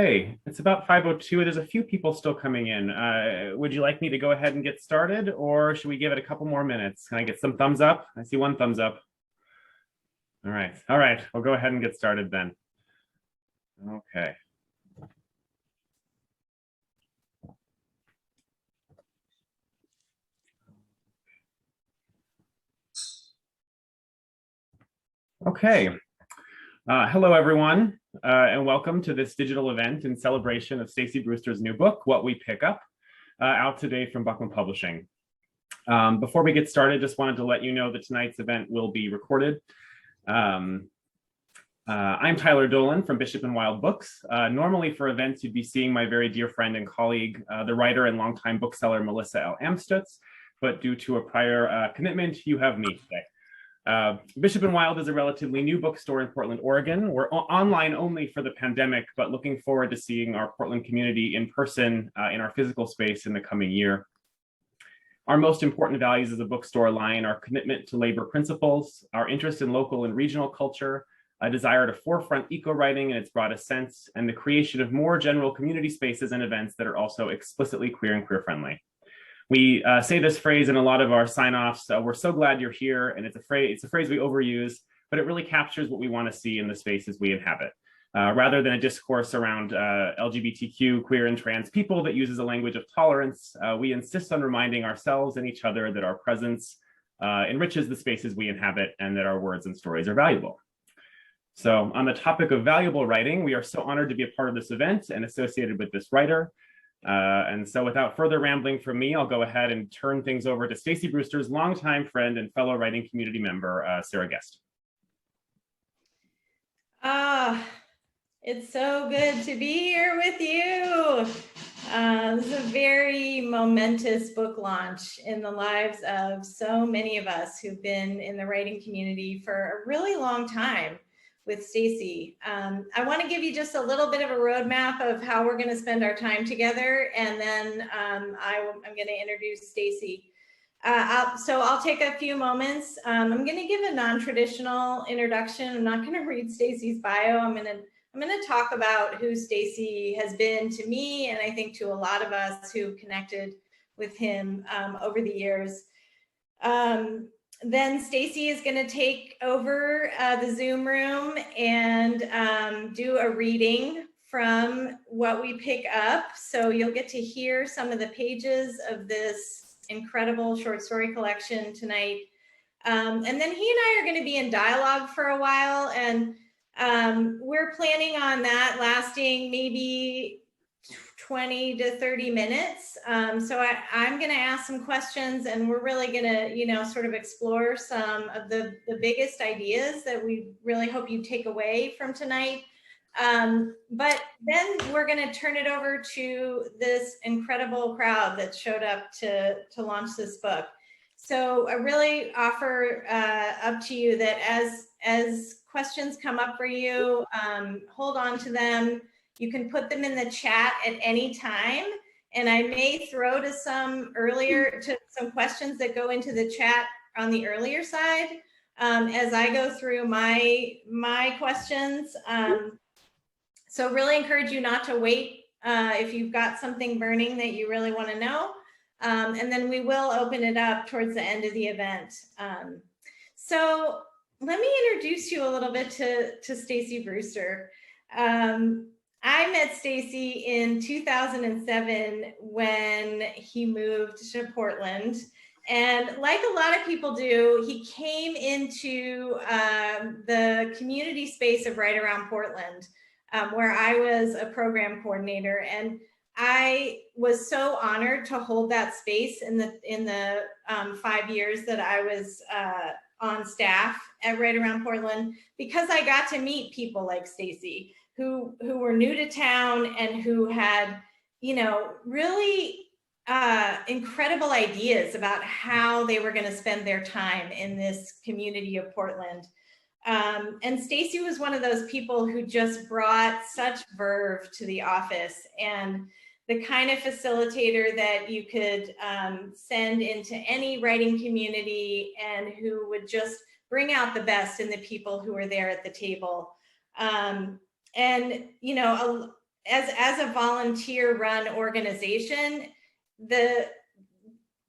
Hey, it's about 5:02. There's a few people still coming in. Would you like me to go ahead and get started, or should we give it a couple more minutes? Can I get some thumbs up? I see one thumbs up. All right. All right. We'll go ahead and get started then. Okay. Okay. Hello, everyone, and welcome to this digital event in celebration of Stacy Brewster's new book, What We Pick Up, out today from Buckland Publishing. Before we get started, just wanted to let you know that tonight's event will be recorded. I'm Tyler Dolan from Bishop Wilde Books. Normally for events, you'd be seeing my very dear friend and colleague, the writer and longtime bookseller, Melissa L. Amstutz, but due to a prior commitment, you have me today. Bishop Wilde is a relatively new bookstore in Portland, Oregon. We're online only for the pandemic, but looking forward to seeing our Portland community in person in our physical space in the coming year. Our most important values as a bookstore lie in our commitment to labor principles, our interest in local and regional culture, a desire to forefront eco-writing in its broadest sense, and the creation of more general community spaces and events that are also explicitly queer and queer-friendly. We say this phrase in a lot of our sign-offs. We're so glad you're here, and it's a phrase we overuse, but it really captures what we want to see in the spaces we inhabit. Rather than a discourse around LGBTQ, queer and trans people that uses a language of tolerance, we insist on reminding ourselves and each other that our presence enriches the spaces we inhabit and that our words and stories are valuable. So on the topic of valuable writing, we are so honored to be a part of this event and associated with this writer. And so without further rambling from me, I'll go ahead and turn things over to Stacy Brewster's longtime friend and fellow writing community member, Sara Guest. It's so good to be here with you. This is a very momentous book launch in the lives of so many of us who've been in the writing community for a really long time with Stacy. I want to give you just a little bit of a roadmap of how we're going to spend our time together, and then I'm going to introduce Stacy. So I'll take a few moments. I'm going to give a non-traditional introduction. I'm not going to read Stacy's bio. I'm going to talk about who Stacy has been to me, and I think to a lot of us who connected with him over the years. Then Stacy is going to take over the Zoom room and do a reading from What We Pick Up. So you'll get to hear some of the pages of this incredible short story collection tonight. And then he and I are going to be in dialogue for a while, and we're planning on that lasting maybe 20 to 30 minutes. So I'm going to ask some questions, and we're really going to, sort of explore some of the biggest ideas that we really hope you take away from tonight. But then we're going to turn it over to this incredible crowd that showed up to launch this book. So I really offer up to you that as questions come up for you, hold on to them. You can put them in the chat at any time, and I may throw to some questions that go into the chat on the earlier side as I go through my questions. So really encourage you not to wait if you've got something burning that you really want to know, and then we will open it up towards the end of the event. So let me introduce you a little bit to Stacy Brewster. I met Stacy in 2007 when he moved to Portland. And like a lot of people do, he came into the community space of Right Around Portland, where I was a program coordinator. And I was so honored to hold that space in the 5 years that I was on staff at Right Around Portland, because I got to meet people like Stacy, who were new to town and who had, really incredible ideas about how they were going to spend their time in this community of Portland. And Stacy was one of those people who just brought such verve to the office, and the kind of facilitator that you could send into any writing community, and who would just bring out the best in the people who were there at the table. And as a volunteer-run organization, the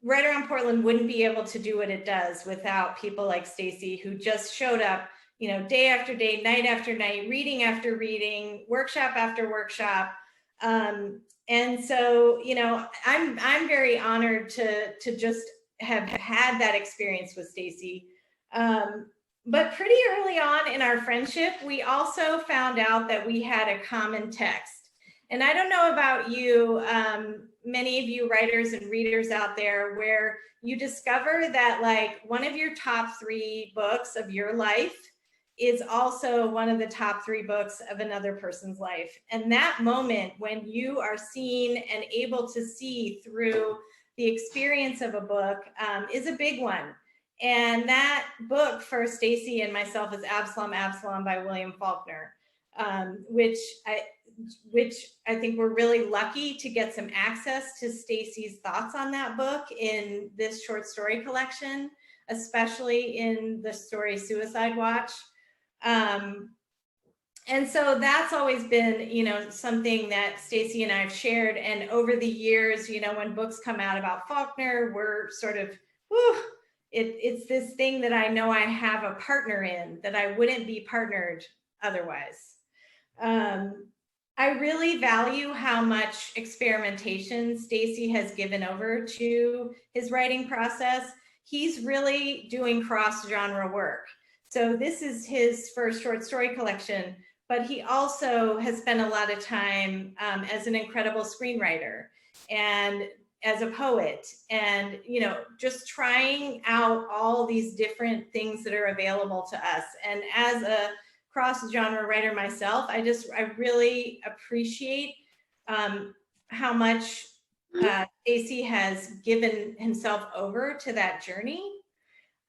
Right Around Portland wouldn't be able to do what it does without people like Stacy, who just showed up, day after day, night after night, reading after reading, workshop after workshop. And so, I'm very honored to just have had that experience with Stacy. But pretty early on in our friendship, we also found out that we had a common text. And I don't know about you, many of you writers and readers out there, where you discover that like one of your top 3 books of your life is also one of the top 3 books of another person's life. And that moment when you are seen and able to see through the experience of a book is a big one. And that book for Stacy and myself is Absalom, Absalom by William Faulkner, which I think we're really lucky to get some access to Stacy's thoughts on that book in this short story collection, especially in the story Suicide Watch. And so that's always been, something that Stacy and I have shared. And over the years, when books come out about Faulkner, we're sort of, it's this thing that I know I have a partner in, that I wouldn't be partnered otherwise. I really value how much experimentation Stacy has given over to his writing process. He's really doing cross-genre work. So this is his first short story collection, but he also has spent a lot of time as an incredible screenwriter and as a poet, and just trying out all these different things that are available to us. And as a cross-genre writer myself, I really appreciate how much Stacy has given himself over to that journey.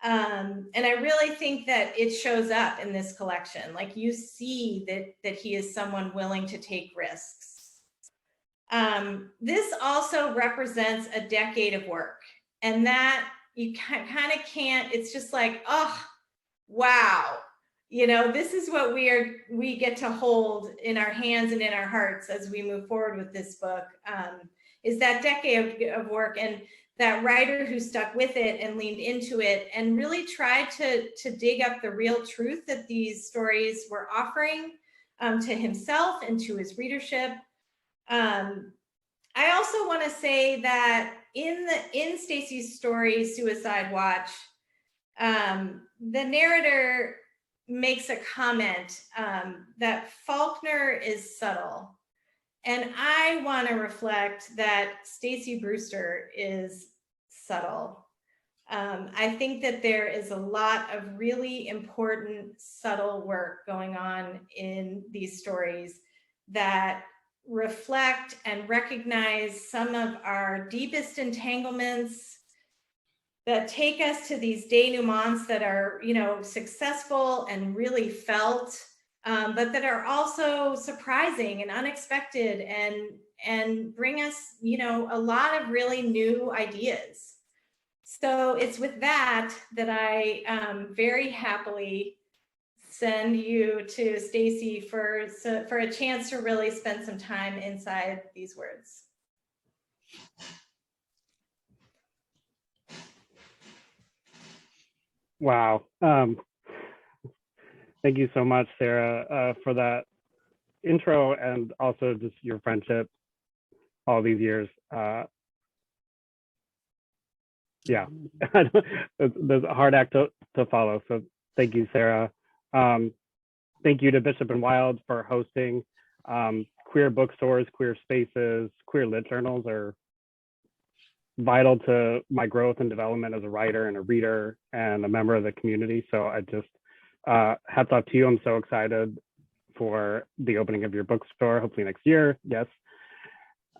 And I really think that it shows up in this collection. Like, you see that he is someone willing to take risks. This also represents a decade of work, and that you kind of can't, it's just like, oh, wow. This is what we get to hold in our hands and in our hearts as we move forward with this book, is that decade of work, and that writer who stuck with it and leaned into it and really tried to dig up the real truth that these stories were offering to himself and to his readership. I also want to say that in Stacy's story, Suicide Watch, the narrator makes a comment that Faulkner is subtle. And I want to reflect that Stacy Brewster is subtle. I think that there is a lot of really important, subtle work going on in these stories that reflect and recognize some of our deepest entanglements, that take us to these denouements that are, successful and really felt, but that are also surprising and unexpected, and bring us, a lot of really new ideas. So it's with that I very happily send you to Stacy for a chance to really spend some time inside these words. Wow. Thank you so much, Sarah, for that intro, and also just your friendship all these years. Yeah, there's a hard act to follow. So thank you, Sarah. Thank you to Bishop and Wilde for hosting. Queer bookstores, queer spaces, queer lit journals are vital to my growth and development as a writer and a reader and a member of the community. So I just, hats off to you. I'm so excited for the opening of your bookstore, hopefully next year. Yes.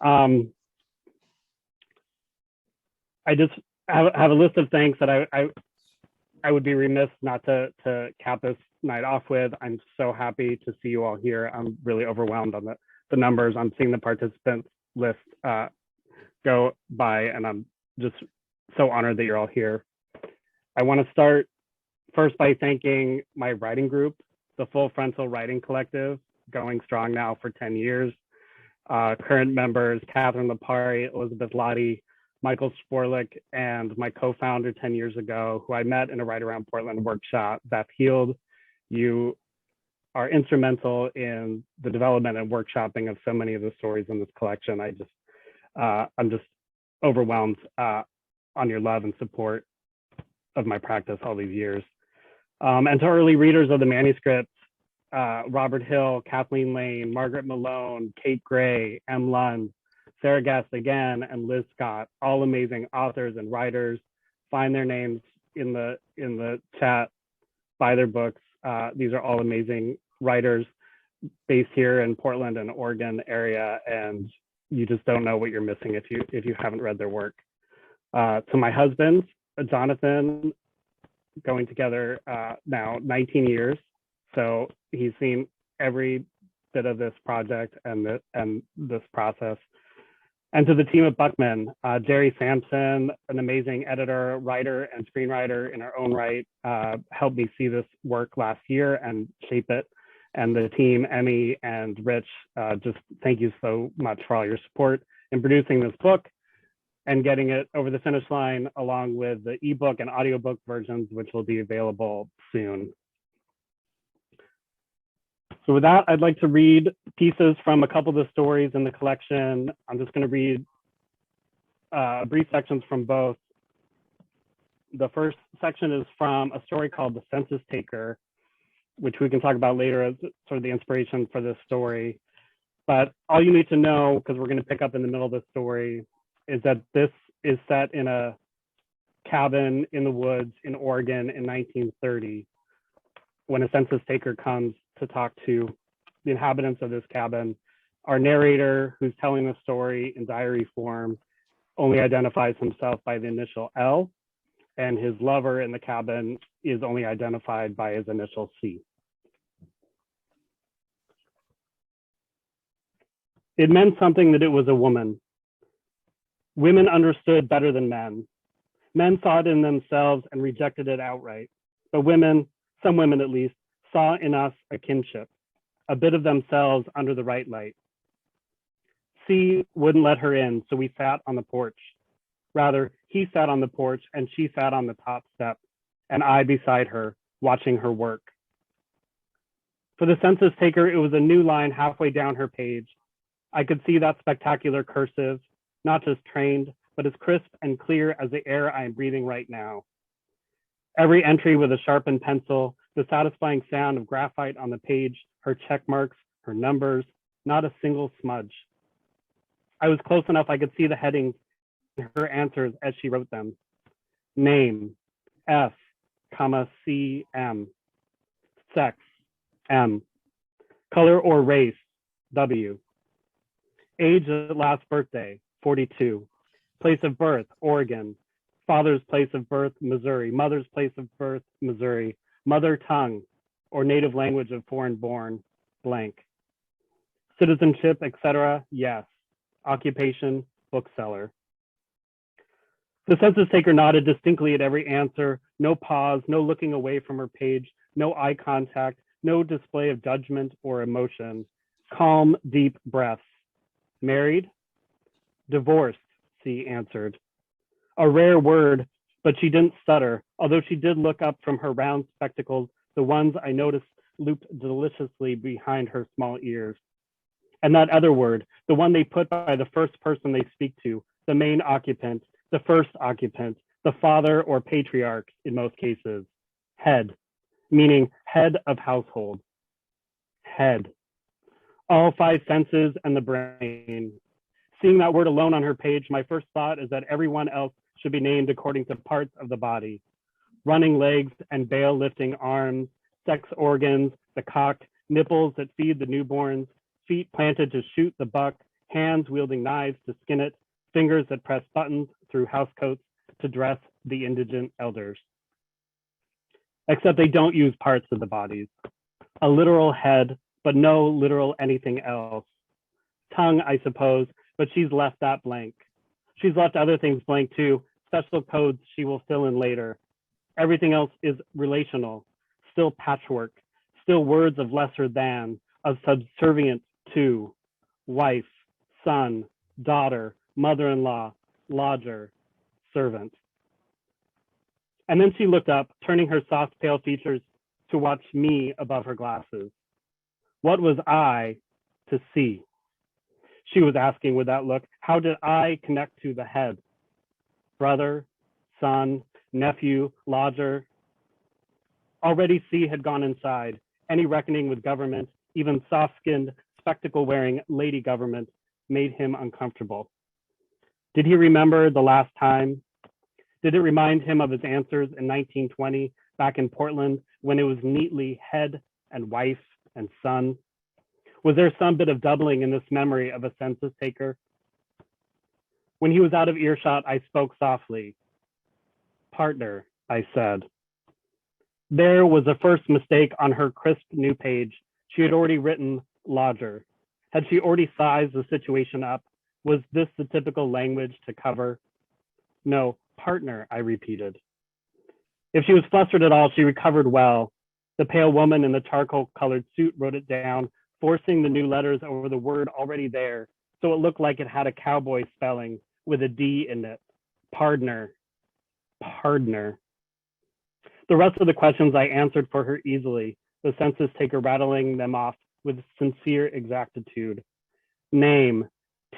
I just have a list of thanks that I would be remiss not to cap this night off with. I'm so happy to see you all here. I'm really overwhelmed on the numbers. I'm seeing the participant list go by, and I'm just so honored that you're all here. I want to start first by thanking my writing group, the Full Frontal Writing Collective, going strong now for 10 years. Current members, Catherine Lapari, Elizabeth Lottie, Michael Sporlick, and my co-founder 10 years ago, who I met in a Right Around Portland workshop, Beth Heald. You are instrumental in the development and workshopping of so many of the stories in this collection. I'm just overwhelmed on your love and support of my practice all these years. And to early readers of the manuscript, Robert Hill, Kathleen Lane, Margaret Malone, Kate Gray, M. Lund, Sara Guest again, and Liz Scott, all amazing authors and writers. Find their names in the chat, buy their books. These are all amazing writers based here in Portland and Oregon area, and you just don't know what you're missing if you haven't read their work. To my husband, Jonathan, going together now 19 years. So he's seen every bit of this project and this process. And to the team at Buckman, Jerry Sampson, an amazing editor, writer, and screenwriter in her own right, helped me see this work last year and shape it. And the team, Emmy and Rich, just thank you so much for all your support in producing this book and getting it over the finish line, along with the ebook and audiobook versions, which will be available soon. So with that, I'd like to read pieces from a couple of the stories in the collection. I'm just going to read brief sections from both. The first section is from a story called The Census Taker, which we can talk about later as sort of the inspiration for this story. But all you need to know, because we're going to pick up in the middle of the story, is that this is set in a cabin in the woods in Oregon in 1930, when a census taker comes to talk to the inhabitants of this cabin. Our narrator, who's telling the story in diary form, only identifies himself by the initial L, and his lover in the cabin is only identified by his initial C. It meant something that it was a woman. Women understood better than men. Men saw it in themselves and rejected it outright. But women, some women at least, saw in us a kinship, a bit of themselves under the right light. C wouldn't let her in, so we sat on the porch. Rather, he sat on the porch and she sat on the top step, and I beside her, watching her work. For the census taker, it was a new line halfway down her page. I could see that spectacular cursive, not just trained, but as crisp and clear as the air I am breathing right now. Every entry with a sharpened pencil, the satisfying sound of graphite on the page, her check marks, her numbers, not a single smudge. I was close enough I could see the headings, her answers as she wrote them. Name, F, C, M. Sex, M. Color or race, W. Age at last birthday, 42. Place of birth, Oregon. Father's place of birth, Missouri. Mother's place of birth, Missouri. Mother tongue or native language of foreign born, blank. Citizenship, etc., yes. Occupation, bookseller. The census taker nodded distinctly at every answer. No pause, no looking away from her page, no eye contact, no display of judgment or emotion. Calm, deep breaths. Married? Divorced, C answered. A rare word, but she didn't stutter, although she did look up from her round spectacles, the ones I noticed looped deliciously behind her small ears. And that other word, the one they put by the first person they speak to, the main occupant, the first occupant, the father or patriarch in most cases. Head, meaning head of household. Head. All five senses and the brain. Seeing that word alone on her page, my first thought is that everyone else should be named according to parts of the body. Running legs and bale lifting arms, sex organs, the cock, nipples that feed the newborns, feet planted to shoot the buck, hands wielding knives to skin it, fingers that press buttons through housecoats to dress the indigent elders. Except they don't use parts of the bodies. A literal head, but no literal anything else. Tongue, I suppose, but she's left that blank. She's left other things blank too, special codes she will fill in later. Everything else is relational, still patchwork, still words of lesser than, of subservient to, wife, son, daughter, mother-in-law, lodger, servant. And then she looked up, turning her soft, pale features to watch me above her glasses. What was I to see? She was asking with that look, how did I connect to the head? Brother, son, nephew, lodger. Already C had gone inside. Any reckoning with government, even soft-skinned, spectacle-wearing lady government, made him uncomfortable. Did he remember the last time? Did it remind him of his answers in 1920 back in Portland when it was neatly head and wife and son? Was there some bit of doubling in this memory of a census taker? When he was out of earshot, I spoke softly. Partner, I said. There was a first mistake on her crisp new page. She had already written lodger. Had she already sized the situation up? Was this the typical language to cover? No, partner, I repeated. If she was flustered at all, she recovered well. The pale woman in the charcoal-colored suit wrote it down, forcing the new letters over the word already there, so it looked like it had a cowboy spelling with a D in it. Pardner. Pardner. The rest of the questions I answered for her easily, the census taker rattling them off with sincere exactitude. Name,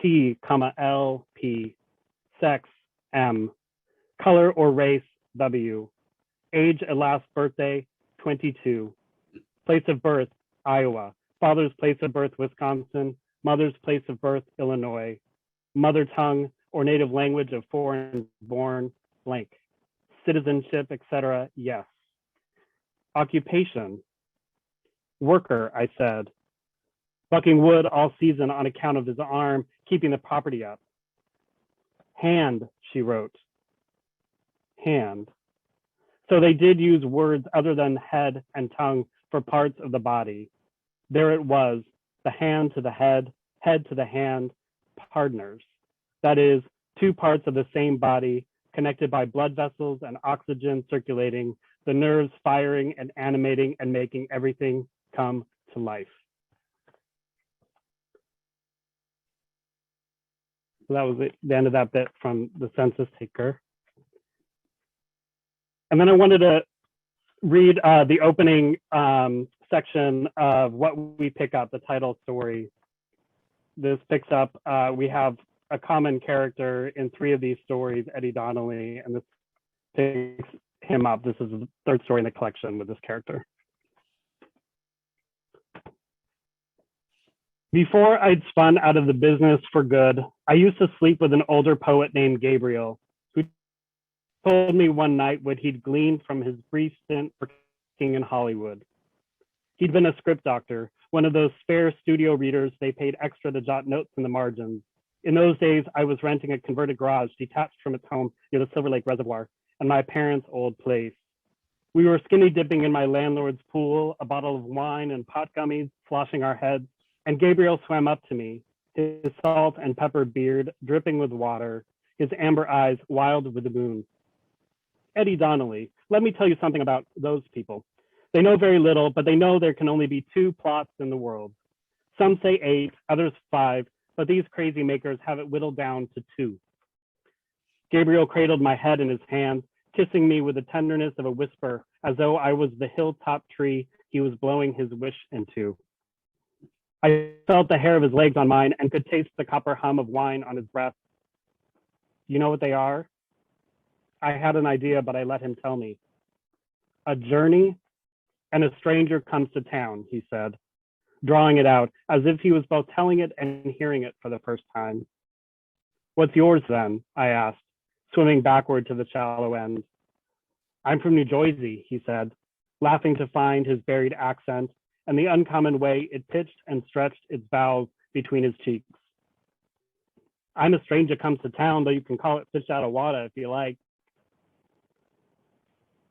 T, L, P. Sex, M. Color or race, W. Age at last birthday, 22. Place of birth, Iowa. Father's place of birth, Wisconsin. Mother's place of birth, Illinois. Mother tongue or native language of foreign born, blank. Citizenship, etc., yes. Occupation. Worker, I said. Bucking wood all season on account of his arm, keeping the property up. Hand, she wrote. Hand. So they did use words other than head and tongue for parts of the body. There it was, the hand to the head to the hand, partners. That is, two parts of the same body, connected by blood vessels and oxygen circulating, the nerves firing and animating and making everything come to life. So that was the end of that bit from the census taker. And then I wanted to read the opening section of What We Pick Up, the title story. This picks up, we have a common character in three of these stories, Eddie Donnelly, and this picks him up. This is the third story in the collection with this character. Before I'd spun out of the business for good, I used to sleep with an older poet named Gabriel, who told me one night what he'd gleaned from his brief stint working in Hollywood. He'd been a script doctor, one of those spare studio readers they paid extra to jot notes in the margins. In those days, I was renting a converted garage detached from its home near the Silver Lake Reservoir and my parents' old place. We were skinny dipping in my landlord's pool, a bottle of wine and pot gummies sloshing our heads, and Gabriel swam up to me, his salt and pepper beard dripping with water, his amber eyes wild with the moon. Eddie Donnelly, let me tell you something about those people. They know very little, but they know there can only be two plots in the world. Some say 8, others 5, but these crazy makers have it whittled down to 2. Gabriel cradled my head in his hand, kissing me with the tenderness of a whisper, as though I was the hilltop tree he was blowing his wish into. I felt the hair of his legs on mine and could taste the copper hum of wine on his breath. You know what they are? I had an idea, but I let him tell me. A journey and a stranger comes to town, he said, drawing it out as if he was both telling it and hearing it for the first time. What's yours then? I asked, swimming backward to the shallow end. I'm from New Jersey, he said, laughing to find his buried accent and the uncommon way it pitched and stretched its bowels between his cheeks. I'm a stranger comes to town, though you can call it fish out of water if you like.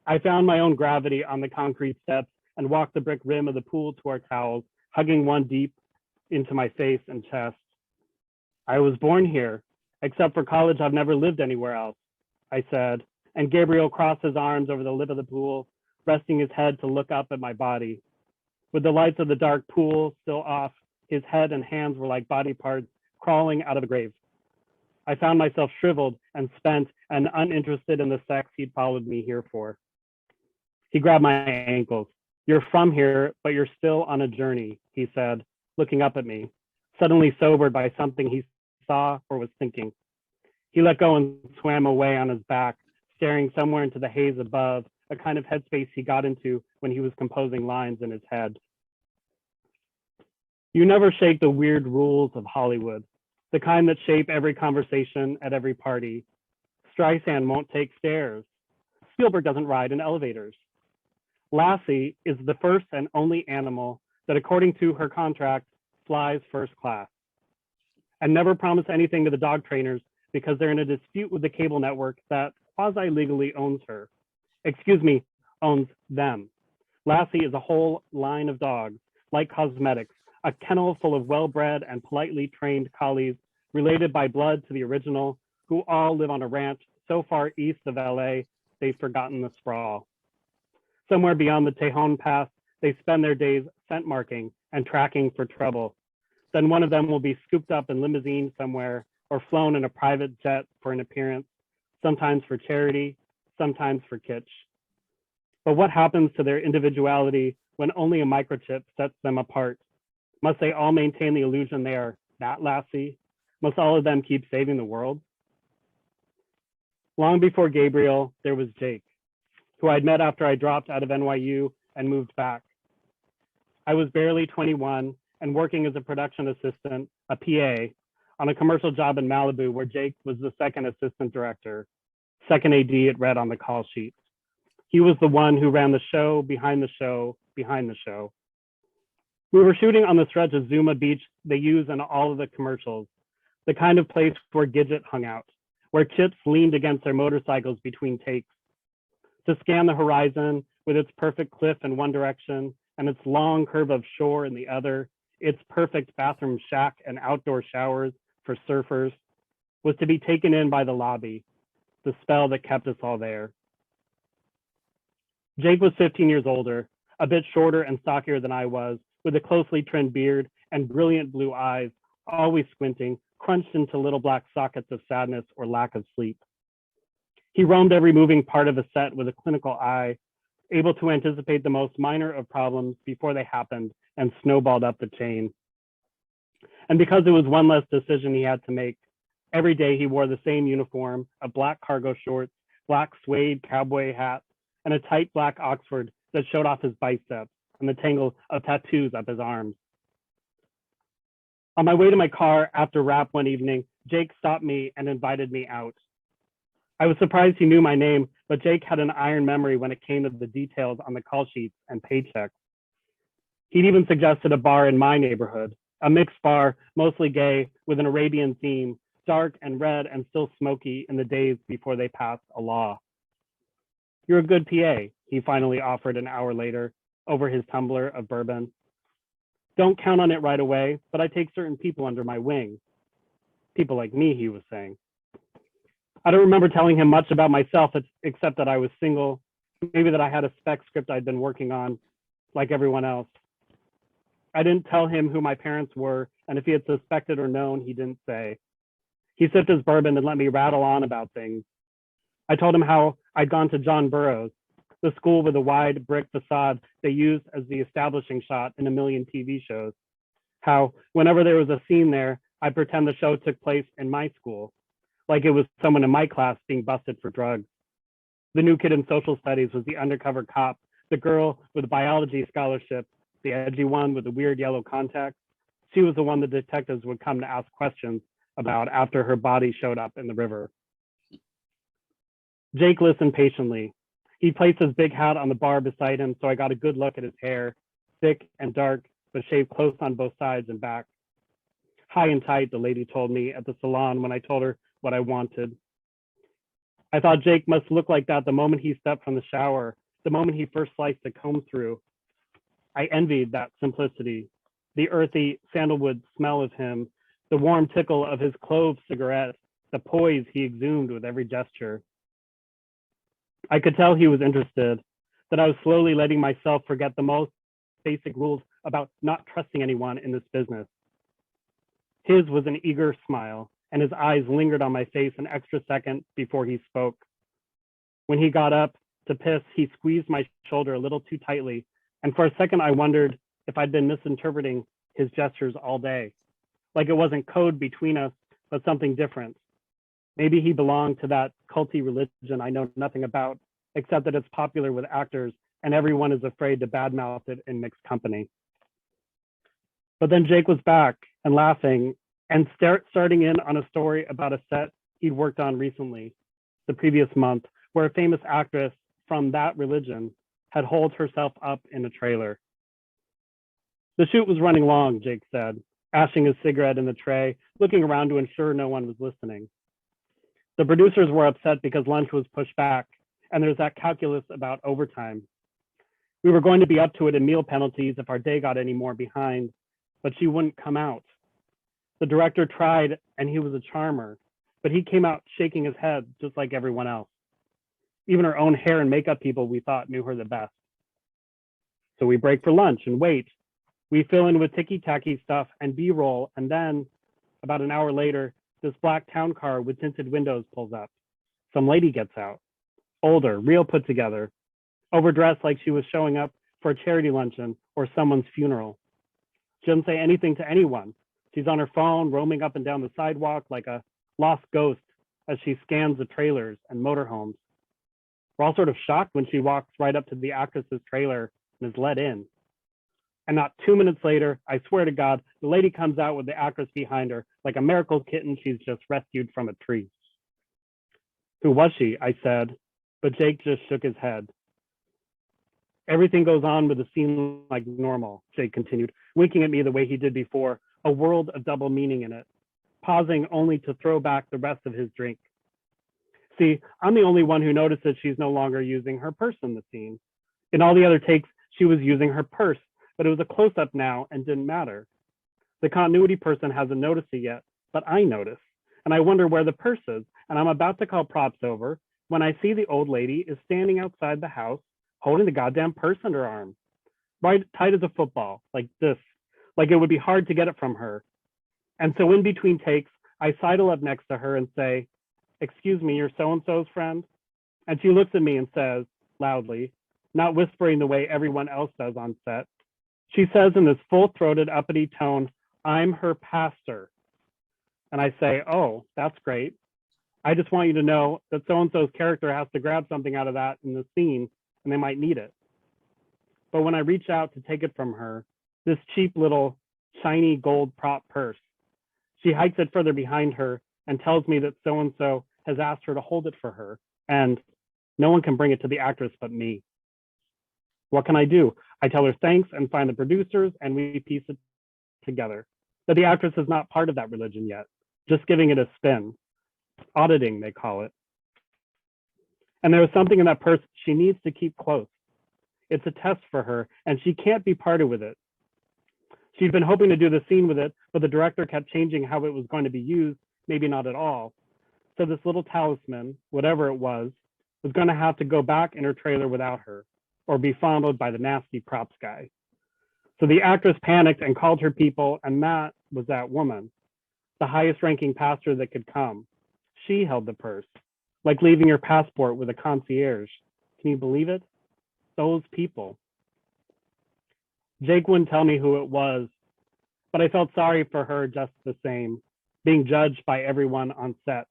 I found my own gravity on the concrete steps and walked the brick rim of the pool to our towels, hugging one deep into my face and chest. I was born here. Except for college, I've never lived anywhere else, I said, and Gabriel crossed his arms over the lip of the pool, resting his head to look up at my body. With the lights of the dark pool still off, his head and hands were like body parts crawling out of the grave. I found myself shriveled and spent and uninterested in the sex he'd followed me here for. He grabbed my ankles. "You're from here, but you're still on a journey," he said, looking up at me, suddenly sobered by something he saw or was thinking. He let go and swam away on his back, staring somewhere into the haze above, a kind of headspace he got into when he was composing lines in his head. You never shake the weird rules of Hollywood, the kind that shape every conversation at every party. Streisand won't take stairs. Spielberg doesn't ride in elevators. Lassie is the first and only animal that, according to her contract, flies first class. And never promise anything to the dog trainers because they're in a dispute with the cable network that quasi-legally owns her. Owns them. Lassie is a whole line of dogs, like cosmetics, a kennel full of well-bred and politely trained collies related by blood to the original, who all live on a ranch so far east of LA, they've forgotten the sprawl. Somewhere beyond the Tejon Pass, they spend their days scent marking and tracking for trouble. Then one of them will be scooped up in limousine somewhere or flown in a private jet for an appearance, sometimes for charity, sometimes for kitsch. But what happens to their individuality when only a microchip sets them apart? Must they all maintain the illusion they are that Lassie? Must all of them keep saving the world? Long before Gabriel, there was Jake, who I'd met after I dropped out of NYU and moved back. I was barely 21 and working as a production assistant, a PA, on a commercial job in Malibu where Jake was the second assistant director, second AD it read on the call sheet. He was the one who ran the show, behind the show, behind the show. We were shooting on the stretch of Zuma Beach they use in all of the commercials, the kind of place where Gidget hung out, where chips leaned against their motorcycles between takes. To scan the horizon with its perfect cliff in one direction and its long curve of shore in the other, its perfect bathroom shack and outdoor showers for surfers, was to be taken in by the lobby, the spell that kept us all there. Jake was 15 years older, a bit shorter and stockier than I was, with a closely trimmed beard and brilliant blue eyes, always squinting, crunched into little black sockets of sadness or lack of sleep. He roamed every moving part of a set with a clinical eye, able to anticipate the most minor of problems before they happened and snowballed up the chain. And because it was one less decision he had to make, every day he wore the same uniform, a black cargo shorts, black suede cowboy hat, and a tight black Oxford that showed off his biceps and the tangle of tattoos up his arms. On my way to my car after rap one evening, Jake stopped me and invited me out. I was surprised he knew my name, but Jake had an iron memory when it came to the details on the call sheets and paychecks. He'd even suggested a bar in my neighborhood, a mixed bar, mostly gay, with an Arabian theme, dark and red and still smoky in the days before they passed a law. "You're a good PA," he finally offered an hour later, over his tumbler of bourbon. "Don't count on it right away, but I take certain people under my wing." People like me, he was saying. I don't remember telling him much about myself, except that I was single, maybe that I had a spec script I'd been working on, like everyone else. I didn't tell him who my parents were, and if he had suspected or known, he didn't say. He sipped his bourbon and let me rattle on about things. I told him how I'd gone to John Burroughs, the school with a wide brick facade they used as the establishing shot in a million TV shows. How, whenever there was a scene there, I'd pretend the show took place in my school, like it was someone in my class being busted for drugs. The new kid in social studies was the undercover cop, the girl with a biology scholarship, the edgy one with the weird yellow contacts. She was the one the detectives would come to ask questions about after her body showed up in the river. Jake listened patiently. He placed his big hat on the bar beside him, so I got a good look at his hair, thick and dark, but shaved close on both sides and back. High and tight, the lady told me at the salon when I told her what I wanted. I thought Jake must look like that the moment he stepped from the shower, the moment he first sliced a comb through. I envied that simplicity, the earthy sandalwood smell of him, the warm tickle of his clove cigarette, the poise he exhumed with every gesture. I could tell he was interested, that I was slowly letting myself forget the most basic rules about not trusting anyone in this business. His was an eager smile, and his eyes lingered on my face an extra second before he spoke. When he got up to piss, he squeezed my shoulder a little too tightly, and for a second I wondered if I'd been misinterpreting his gestures all day, like it wasn't code between us, but something different. Maybe he belonged to that culty religion I know nothing about, except that it's popular with actors and everyone is afraid to badmouth it in mixed company. But then Jake was back and laughing and starting in on a story about a set he'd worked on recently, the previous month, where a famous actress from that religion had holed herself up in a trailer. The shoot was running long, Jake said, ashing his cigarette in the tray, looking around to ensure no one was listening. The producers were upset because lunch was pushed back, and there's that calculus about overtime. We were going to be up to it in meal penalties if our day got any more behind, but she wouldn't come out. The director tried, and he was a charmer, but he came out shaking his head just like everyone else. Even her own hair and makeup people we thought knew her the best. So we break for lunch and wait. We fill in with ticky-tacky stuff and B-roll, and then, about an hour later, this black town car with tinted windows pulls up. Some lady gets out, older, real put together, overdressed like she was showing up for a charity luncheon or someone's funeral. She doesn't say anything to anyone. She's on her phone, roaming up and down the sidewalk like a lost ghost as she scans the trailers and motorhomes. We're all sort of shocked when she walks right up to the actress's trailer and is let in. And not 2 minutes later, I swear to God, the lady comes out with the actress behind her like a miracle kitten she's just rescued from a tree. Who was she? I said, but Jake just shook his head. Everything goes on with the scene like normal, Jake continued, winking at me the way he did before, a world of double meaning in it, pausing only to throw back the rest of his drink. See, I'm the only one who notices she's no longer using her purse in the scene. In all the other takes, she was using her purse, but it was a close-up now and didn't matter. The continuity person hasn't noticed it yet, but I notice, and I wonder where the purse is, and I'm about to call props over when I see the old lady is standing outside the house holding the goddamn purse under her arm, right tight as a football, like this, like it would be hard to get it from her. And so in between takes, I sidle up next to her and say, "Excuse me, you're so-and-so's friend?" And she looks at me and says, loudly, not whispering the way everyone else does on set. She says in this full-throated, uppity tone, "I'm her pastor." And I say, "Oh, that's great. I just want you to know that so-and-so's character has to grab something out of that in the scene, and they might need it." But when I reach out to take it from her, this cheap little shiny gold prop purse, she hikes it further behind her and tells me that so-and-so has asked her to hold it for her, and no one can bring it to the actress but me. What can I do? I tell her thanks and find the producers, and we piece it together. That the actress is not part of that religion yet, just giving it a spin. Auditing, they call it. And there was something in that purse she needs to keep close. It's a test for her, and she can't be parted with it. She'd been hoping to do the scene with it, but the director kept changing how it was going to be used, maybe not at all. So this little talisman, whatever it was going to have to go back in her trailer without her, or be fondled by the nasty props guy. So the actress panicked and called her people, and that was that woman, the highest ranking pastor that could come. She held the purse, like leaving your passport with a concierge. Can you believe it? Those people. Jake wouldn't tell me who it was, but I felt sorry for her just the same, being judged by everyone on set.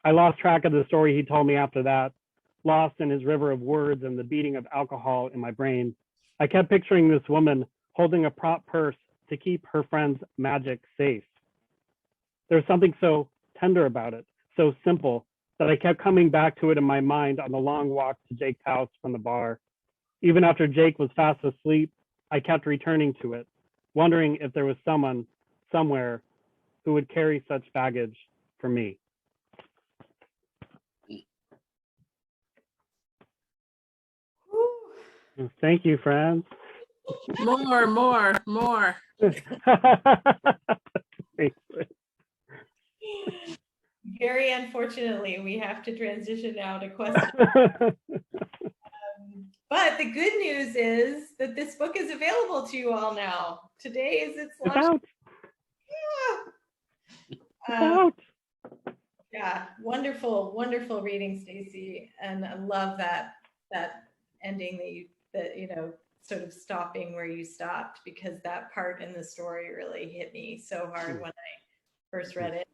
I lost track of the story he told me after that, lost in his river of words and the beating of alcohol in my brain. I kept picturing this woman holding a prop purse to keep her friend's magic safe. There was something so tender about it, so simple, that I kept coming back to it in my mind on the long walk to Jake's house from the bar. Even after Jake was fast asleep, I kept returning to it, wondering if there was someone, somewhere, who would carry such baggage for me. Whew. Thank you, friends. More. Very unfortunately, we have to transition now to questions. But the good news is that this book is available to you all now. Today is its launch. Out. Yeah, wonderful, wonderful reading, Stacy, and I love that ending that you know, sort of stopping where you stopped, because that part in the story really hit me so hard when I first read it.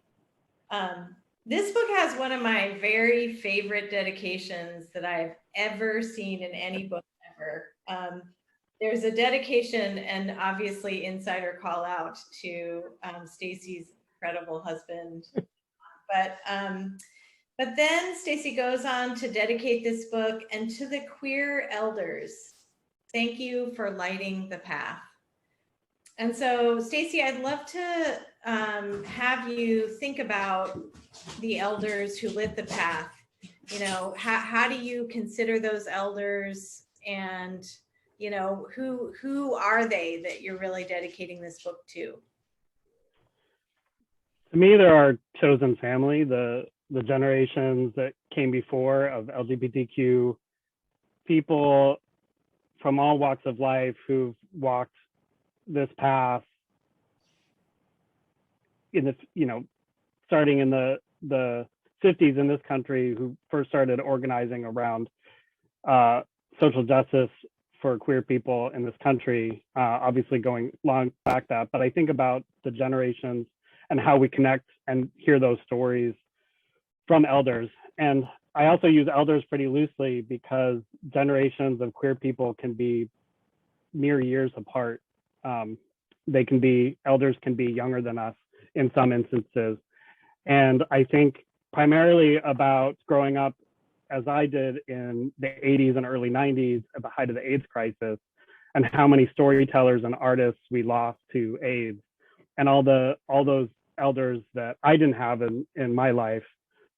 This book has one of my very favorite dedications that I've ever seen in any book ever. There's a dedication and obviously insider call out to Stacy's incredible husband. But then Stacy goes on to dedicate this book and to the queer elders. Thank you for lighting the path. And so, Stacy, I'd love to have you think about the elders who lit the path. You know, how do you consider those elders, and you know, who are they that you're really dedicating this book to? To me, they're our chosen family, the generations that came before of LGBTQ people from all walks of life who've walked this path in the, you know, starting in the 50s in this country, who first started organizing around social justice for queer people in this country, obviously going long back that. But I think about the generations and how we connect and hear those stories from elders. And I also use elders pretty loosely because generations of queer people can be mere years apart. Elders can be younger than us in some instances. And I think primarily about growing up as I did in the 80s and early 90s at the height of the AIDS crisis, and how many storytellers and artists we lost to AIDS, and all those elders that I didn't have in my life,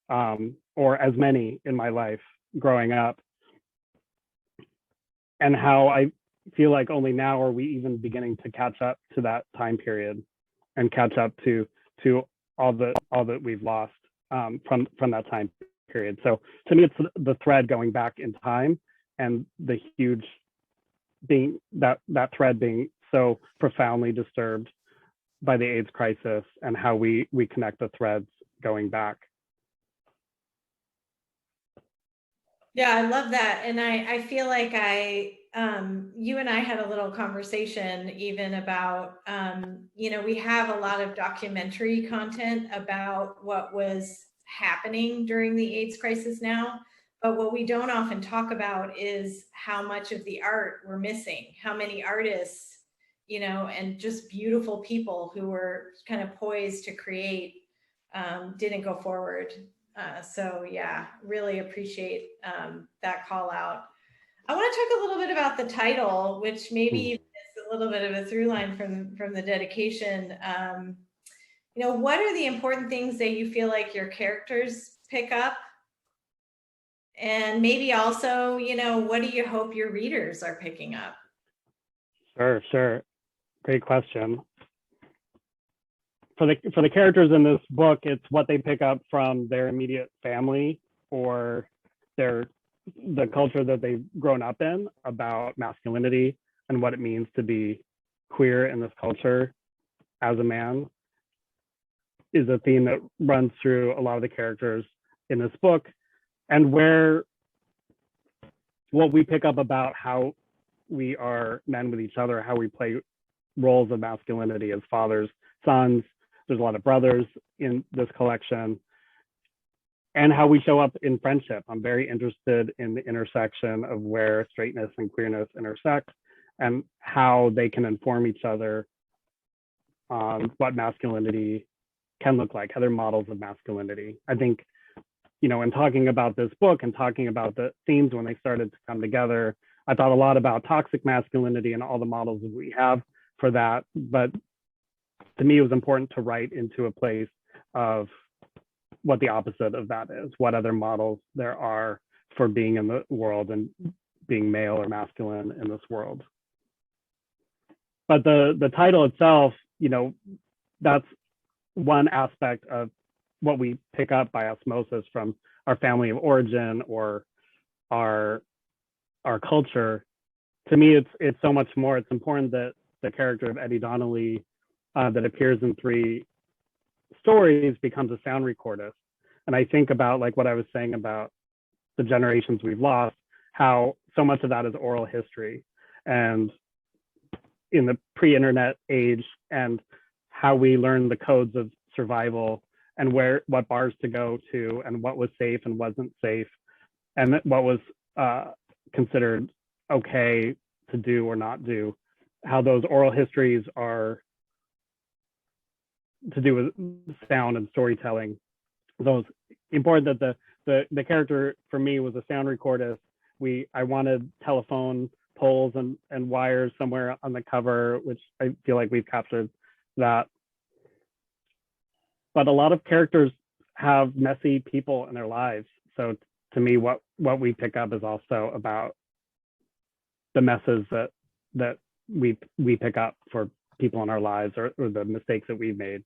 or as many in my life growing up, and how I feel like only now are we even beginning to catch up to that time period and catch up to all that we've lost from that time period. So to me, it's the thread going back in time, and the huge being that thread being so profoundly disturbed by the AIDS crisis, and how we connect the threads going back. Yeah, I love that. And I feel like you and I had a little conversation even about, you know, we have a lot of documentary content about what was happening during the AIDS crisis now. But what we don't often talk about is how much of the art we're missing, how many artists, you know, and just beautiful people who were kind of poised to create didn't go forward. So yeah, really appreciate that call out. I want to talk a little bit about the title, which maybe is a little bit of a through line from the dedication. You know, what are the important things that you feel like your characters pick up? And maybe also, you know, what do you hope your readers are picking up? Sure. Great question. For the characters in this book, it's what they pick up from their immediate family or the culture that they've grown up in about masculinity and what it means to be queer in this culture as a man, is a theme that runs through a lot of the characters in this book, and what we pick up about how we are men with each other, how we play roles of masculinity as fathers, sons. There's a lot of brothers in this collection, and how we show up in friendship. I'm very interested in the intersection of where straightness and queerness intersect, and how they can inform each other on what masculinity can look like, other models of masculinity. I think, you know, in talking about this book and talking about the themes when they started to come together, I thought a lot about toxic masculinity and all the models that we have for that. But to me, it was important to write into a place of what the opposite of that is, what other models there are for being in the world and being male or masculine in this world. But the title itself, you know, that's one aspect of what we pick up by osmosis from our family of origin or our culture. To me, it's so much more. It's important that the character of Eddie Donnelly that appears in 3 stories becomes a sound recordist. And I think about like what I was saying about the generations we've lost, how so much of that is oral history. And in the pre-internet age, and how we learn the codes of survival and what bars to go to and what was safe and wasn't safe, and what was considered okay to do or not do, how those oral histories are to do with sound and storytelling. So it's important that the character for me was a sound recordist. I wanted telephone poles and wires somewhere on the cover, which I feel like we've captured that. But a lot of characters have messy people in their lives. So to me, what we pick up is also about the messes that we pick up for people in our lives, or the mistakes that we've made.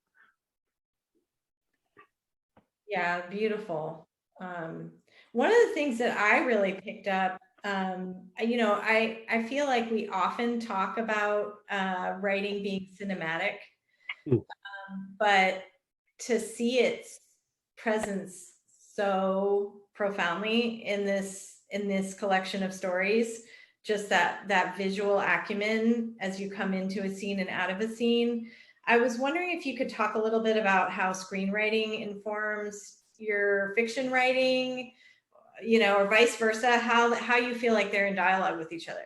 Yeah, beautiful. One of the things that I really picked up, I feel like we often talk about writing being cinematic, but to see its presence so profoundly in this collection of stories, just that visual acumen as you come into a scene and out of a scene. I was wondering if you could talk a little bit about how screenwriting informs your fiction writing, or vice versa, how you feel like they're in dialogue with each other.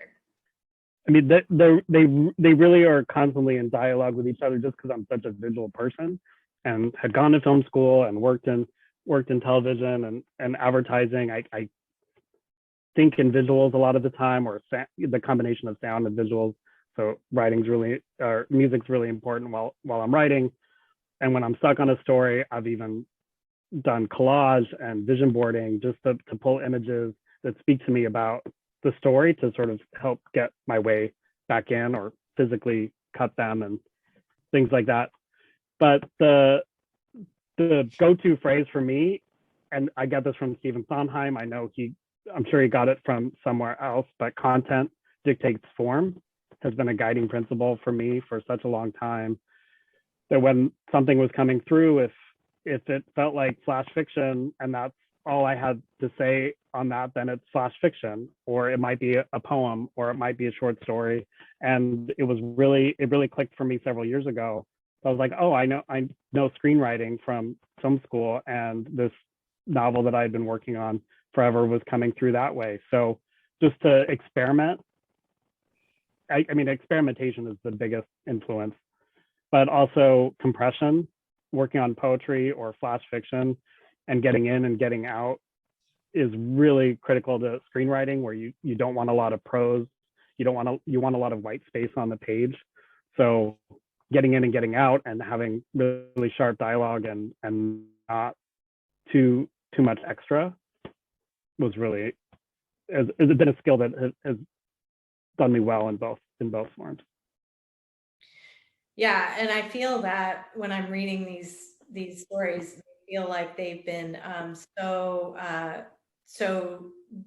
I mean, they really are constantly in dialogue with each other, just because I'm such a visual person and had gone to film school and worked in television and advertising. I think in visuals a lot of the time, or the combination of sound and visuals. So music's really important while I'm writing. And when I'm stuck on a story, I've even done collage and vision boarding just to pull images that speak to me about the story, to sort of help get my way back in, or physically cut them and things like that. But the go-to phrase for me, and I get this from Stephen Sondheim, I'm sure he got it from somewhere else, but content dictates form has been a guiding principle for me for such a long time, that when something was coming through, if it felt like flash fiction and that's all I had to say on that, then it's flash fiction, or it might be a poem, or it might be a short story. And it really clicked for me several years ago. I was like, oh, I know screenwriting from film school, and this novel that I'd been working on forever was coming through that way. So just to experiment. I mean, experimentation is the biggest influence, but also compression, working on poetry or flash fiction, and getting in and getting out is really critical to screenwriting, where you don't want a lot of prose, you want a lot of white space on the page. So getting in and getting out and having really sharp dialogue and not too much extra has been a skill that has done me well in both forms. Yeah, and I feel that when I'm reading these stories, I feel like they've been so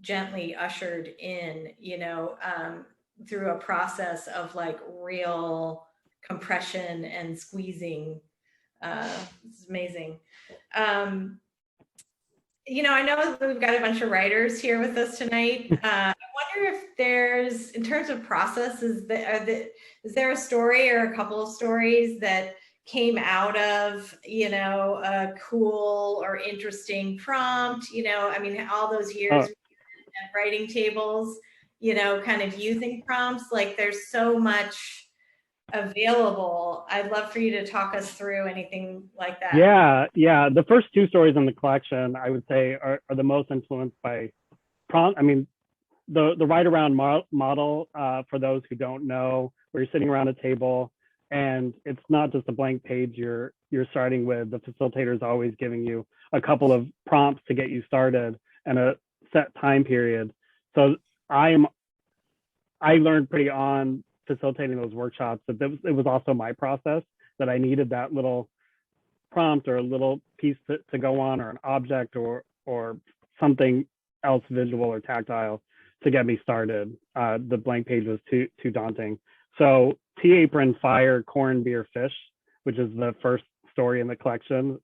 gently ushered in, through a process of like real compression and squeezing. It's amazing. I know that we've got a bunch of writers here with us tonight. I wonder if there's, in terms of process, is there a story or a couple of stories that came out of, a cool or interesting prompt? I mean, all those years at writing tables, kind of using prompts, like there's so much available. I'd love for you to talk us through anything like that. Yeah. The first two stories in the collection, I would say, are the most influenced by prompt. I mean, the write around model, for those who don't know, where you're sitting around a table and it's not just a blank page you're starting with. The facilitator is always giving you a couple of prompts to get you started and a set time period. So I learned pretty on facilitating those workshops that it was also my process, that I needed that little prompt or a little piece to go on, or an object or something else visual or tactile to get me started. The blank page was too daunting. So tea apron, fire, corn, beer, fish, which is the first story in the collection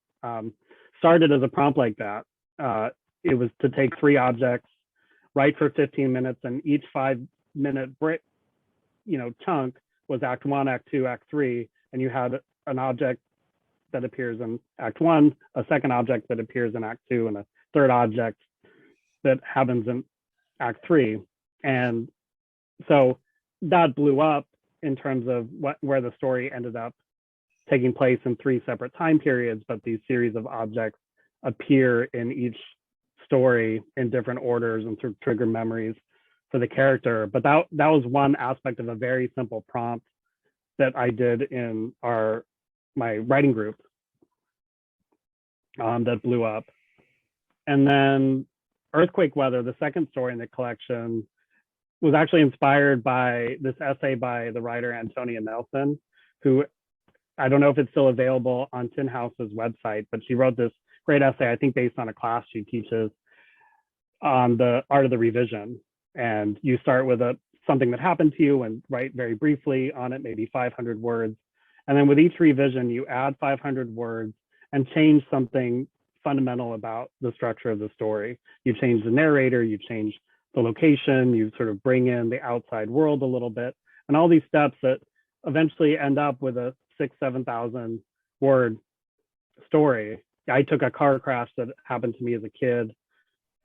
started as a prompt like that. It was to take 3 objects, write for 15 minutes, and each 5-minute break, chunk was Act 1, Act 2, Act 3, and you had an object that appears in Act 1, a second object that appears in Act 2, and a third object that happens in Act 3. And so that blew up in terms of where the story ended up taking place in 3 separate time periods, but these series of objects appear in each story in different orders and sort of trigger memories for the character. But that was one aspect of a very simple prompt that I did in my writing group that blew up. And then Earthquake Weather, the second story in the collection, was actually inspired by this essay by the writer Antonia Nelson, who, I don't know if it's still available on Tin House's website, but she wrote this great essay, I think based on a class she teaches on the art of the revision. And you start with something that happened to you and write very briefly on it, maybe 500 words. And then with each revision, you add 500 words and change something fundamental about the structure of the story. You change the narrator, you change the location, you sort of bring in the outside world a little bit, and all these steps that eventually end up with a 6,000-7,000 word story. I took a car crash that happened to me as a kid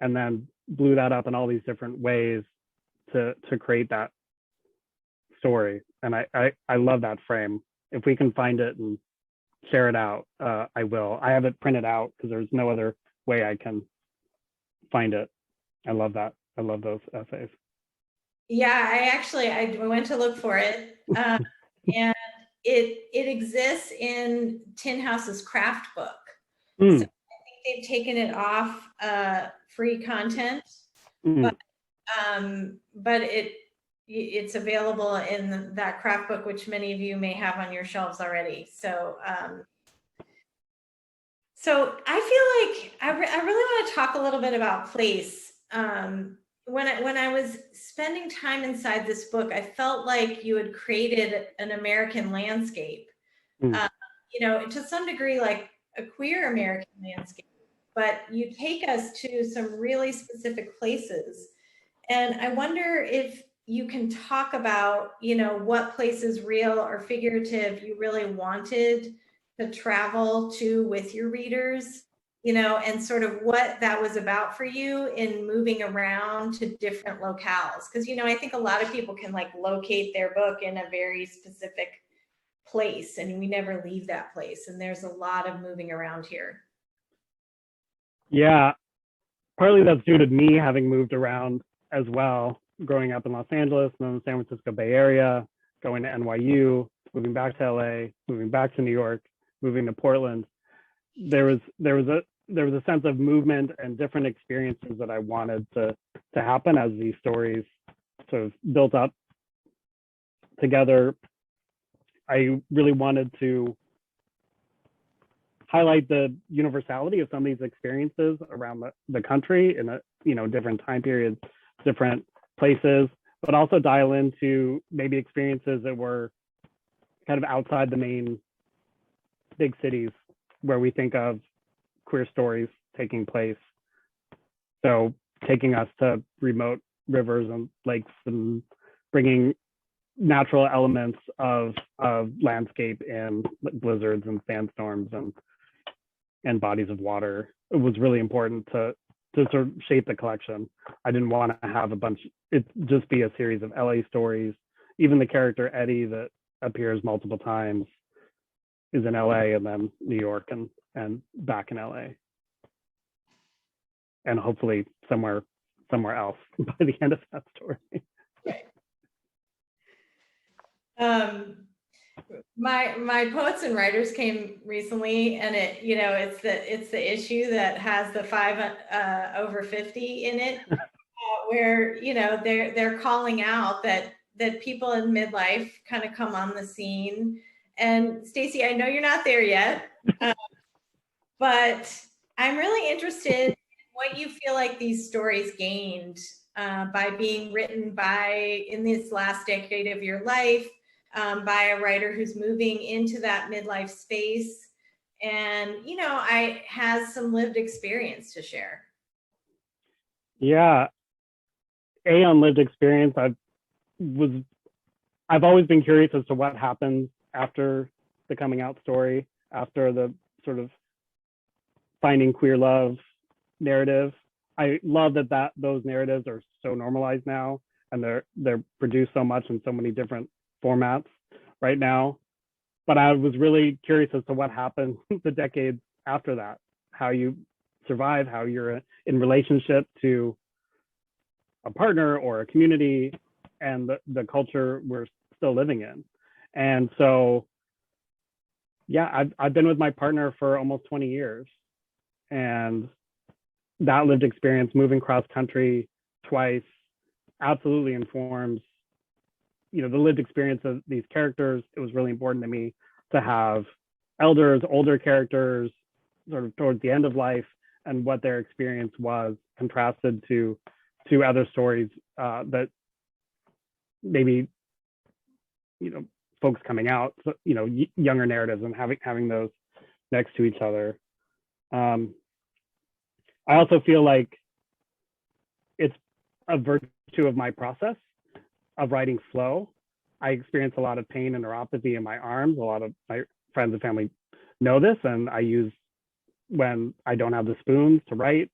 and then blew that up in all these different ways to create that story. And I love that frame. If we can find it and share it out, I will. I have it printed out because there's no other way I can find it. I love that. I love those essays. Yeah, I went to look for it, and it exists in Tin House's craft book. So I think they've taken it off free content, but it's available in that craft book, which many of you may have on your shelves already. So so I feel like I really want to talk a little bit about place. When I was spending time inside this book, I felt like you had created an American landscape, to some degree, like a queer American landscape, but you take us to some really specific places. And I wonder if you can talk about, what places, real or figurative, you really wanted to travel to with your readers, and sort of what that was about for you in moving around to different locales. Because, I think a lot of people can locate their book in a very specific place, and we never leave that place. And there's a lot of moving around here. Yeah, partly that's due to me having moved around as well, growing up in Los Angeles and then the San Francisco Bay Area, going to NYU, moving back to LA, moving back to New York, moving to Portland. There was a sense of movement and different experiences that I wanted to happen as these stories sort of built up together. I really wanted to highlight the universality of some of these experiences around the country in different time periods, different places, but also dial into maybe experiences that were kind of outside the main big cities where we think of queer stories taking place. So taking us to remote rivers and lakes and bringing natural elements of landscape and blizzards and sandstorms and bodies of water. It was really important to sort of shape the collection. I didn't want to have it just be a series of LA stories. Even the character Eddie that appears multiple times is in LA and then New York and back in LA. And hopefully somewhere else by the end of that story. Right. My Poets and Writers came recently, and it's the issue that has the 5 over 50 in it, where they're calling out that people in midlife kind of come on the scene. And Stacy, I know you're not there yet, but I'm really interested in what you feel like these stories gained by being written in this last decade of your life, by a writer who's moving into that midlife space, and, I has some lived experience to share. Yeah, on lived experience, I've always been curious as to what happens after the coming out story, after the sort of finding queer love narrative. I love that those narratives are so normalized now, and they're produced so much in so many different formats right now. But I was really curious as to what happened the decades after that, how you survive, how you're in relationship to a partner or a community, and the culture we're still living in. And so, yeah, I've been with my partner for almost 20 years, and that lived experience, moving cross country twice, absolutely informs, the lived experience of these characters. It was really important to me to have older characters sort of towards the end of life, and what their experience was contrasted to other stories that maybe, folks coming out, younger narratives, and having those next to each other. I also feel like it's a virtue of my process of writing flow. I experience a lot of pain and neuropathy in my arms. A lot of my friends and family know this, and I use, when I don't have the spoons to write,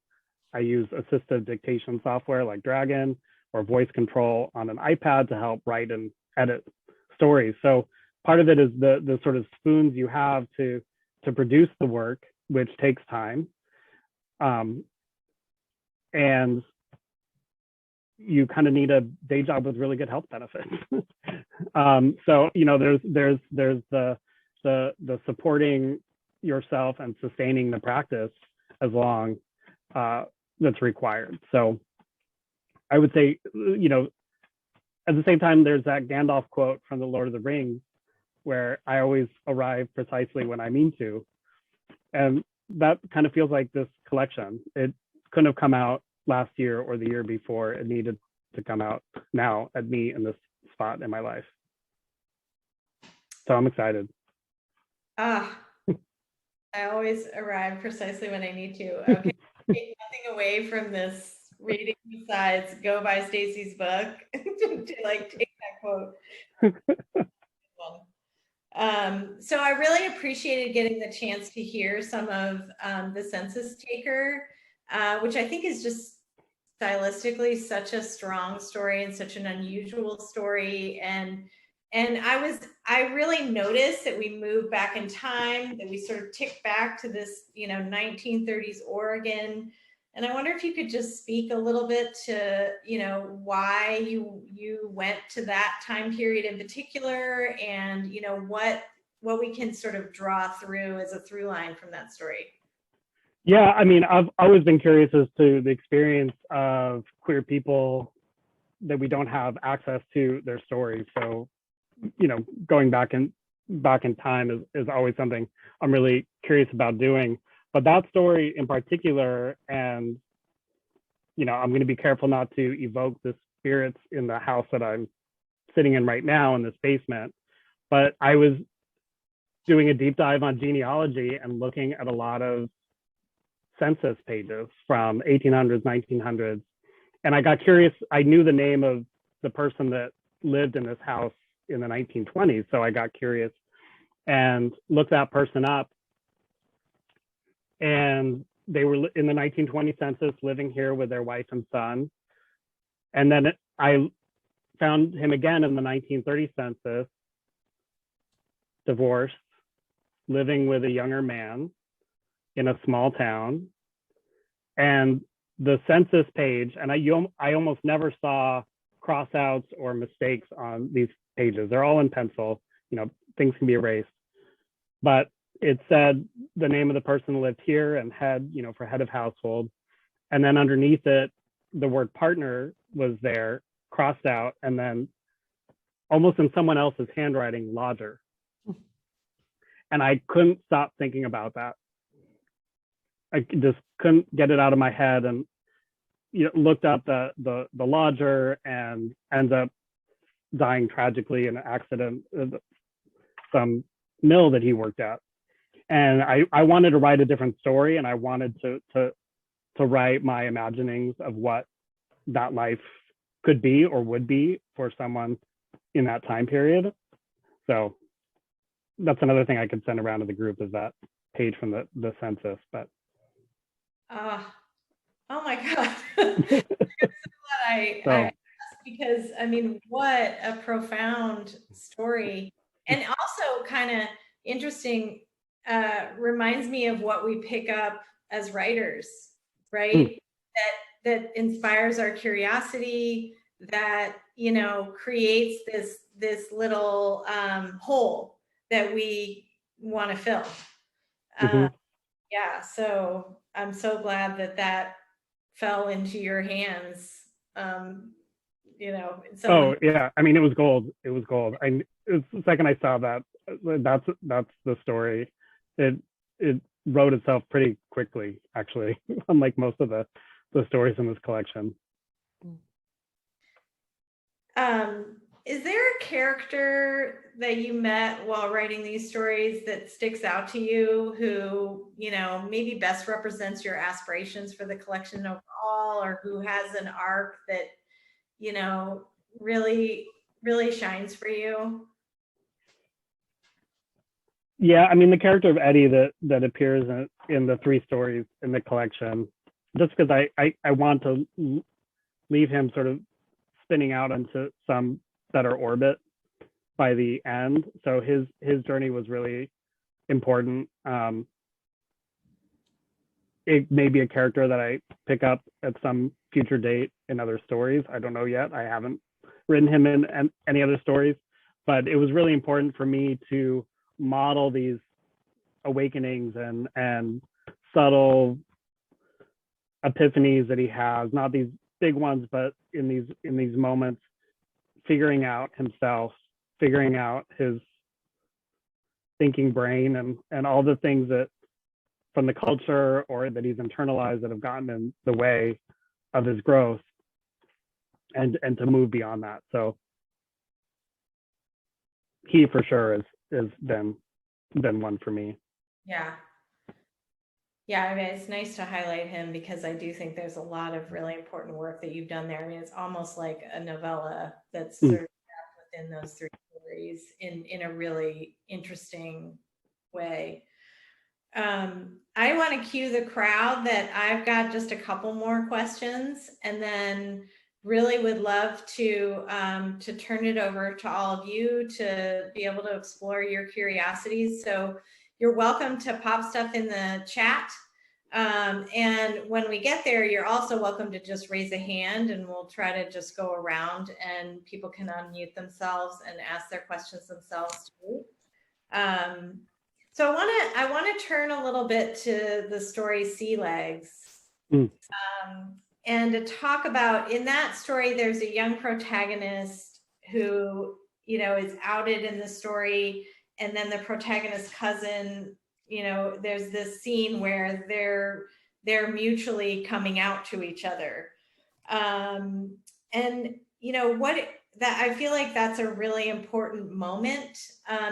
I use assistive dictation software like Dragon or voice control on an iPad to help write and edit stories. So part of it is the sort of spoons you have to produce the work, which takes time. And you kind of need a day job with really good health benefits. So, there's the supporting yourself and sustaining the practice as long that's required. So I would say, at the same time, there's that Gandalf quote from The Lord of the Rings, where I always arrive precisely when I mean to. And that kind of feels like this collection. It couldn't have come out last year or the year before. It needed to come out now at me in this spot in my life. So I'm excited. I always arrive precisely when I need to. Okay, take nothing away from this reading besides go buy Stacy's book to take that quote. So I really appreciated getting the chance to hear some of the census taker, which I think is just stylistically such a strong story and such an unusual story. And I really noticed that we moved back in time, that we sort of ticked back to this, 1930s Oregon. And I wonder if you could just speak a little bit to, why you went to that time period in particular, and, what we can sort of draw through as a through line from that story. Yeah, I mean, I've always been curious as to the experience of queer people that we don't have access to their stories. So, going back in time is always something I'm really curious about doing. But that story in particular, and, I'm going to be careful not to evoke the spirits in the house that I'm sitting in right now in this basement. But I was doing a deep dive on genealogy and looking at a lot of census pages from 1800s, 1900s. And I got curious. I knew the name of the person that lived in this house in the 1920s. So I got curious and looked that person up. And they were in the 1920 census living here with their wife and son. And then I found him again in the 1930 census, divorced, living with a younger man in a small town. And the census page, and I almost never saw crossouts or mistakes on these pages. They're all in pencil, things can be erased. But it said the name of the person who lived here and head, for head of household. And then underneath it, the word partner was there, crossed out, and then almost in someone else's handwriting, lodger. And I couldn't stop thinking about that. I just couldn't get it out of my head, and looked up the lodger, and ends up dying tragically in an accident, some mill that he worked at. And I wanted to write a different story, and I wanted to write my imaginings of what that life could be or would be for someone in that time period. So that's another thing I could send around to the group, is that page from the census. But oh my God. I'm so glad I asked, because I mean, what a profound story. And also kind of interesting, reminds me of what we pick up as writers, right? That inspires our curiosity, that, you know, creates this little hole that we want to fill. Yeah, so I'm so glad that fell into your hands. You know, oh yeah, I mean, it was gold. It was gold. The second I saw that, that's the story. It wrote itself pretty quickly, actually, unlike most of the stories in this collection. Is there a character that you met while writing these stories that sticks out to you, who, you know, maybe best represents your aspirations for the collection overall, or who has an arc that, you know, really, really shines for you? Yeah, I mean, the character of Eddie that appears in the 3 stories in the collection, just because I want to leave him sort of spinning out into some better orbit by the end. So his journey was really important. It may be a character that I pick up at some future date in other stories. I don't know yet. I haven't written him in any other stories, but it was really important for me to model these awakenings and subtle epiphanies that he has, not these big ones, but in these moments, figuring out himself, figuring out his thinking brain, and all the things that from the culture or that he's internalized that have gotten in the way of his growth, and to move beyond that. So he for sure is been one for me. Yeah. Yeah, I mean, it's nice to highlight him, because I do think there's a lot of really important work that you've done there. I mean, it's almost like a novella that's sort of wrapped within those 3 stories in a really interesting way. I want to cue the crowd that I've got just a couple more questions, and then really would love to turn it over to all of you to be able to explore your curiosities. So you're welcome to pop stuff in the chat. And when we get there, you're also welcome to just raise a hand, and we'll try to just go around and people can unmute themselves and ask their questions themselves too. So I want to turn a little bit to the story Sea Legs. And to talk about, in that story, there's a young protagonist who, you know, is outed in the story. And then the protagonist's cousin, you know, there's this scene where they're mutually coming out to each other. And, you know, that I feel like that's a really important moment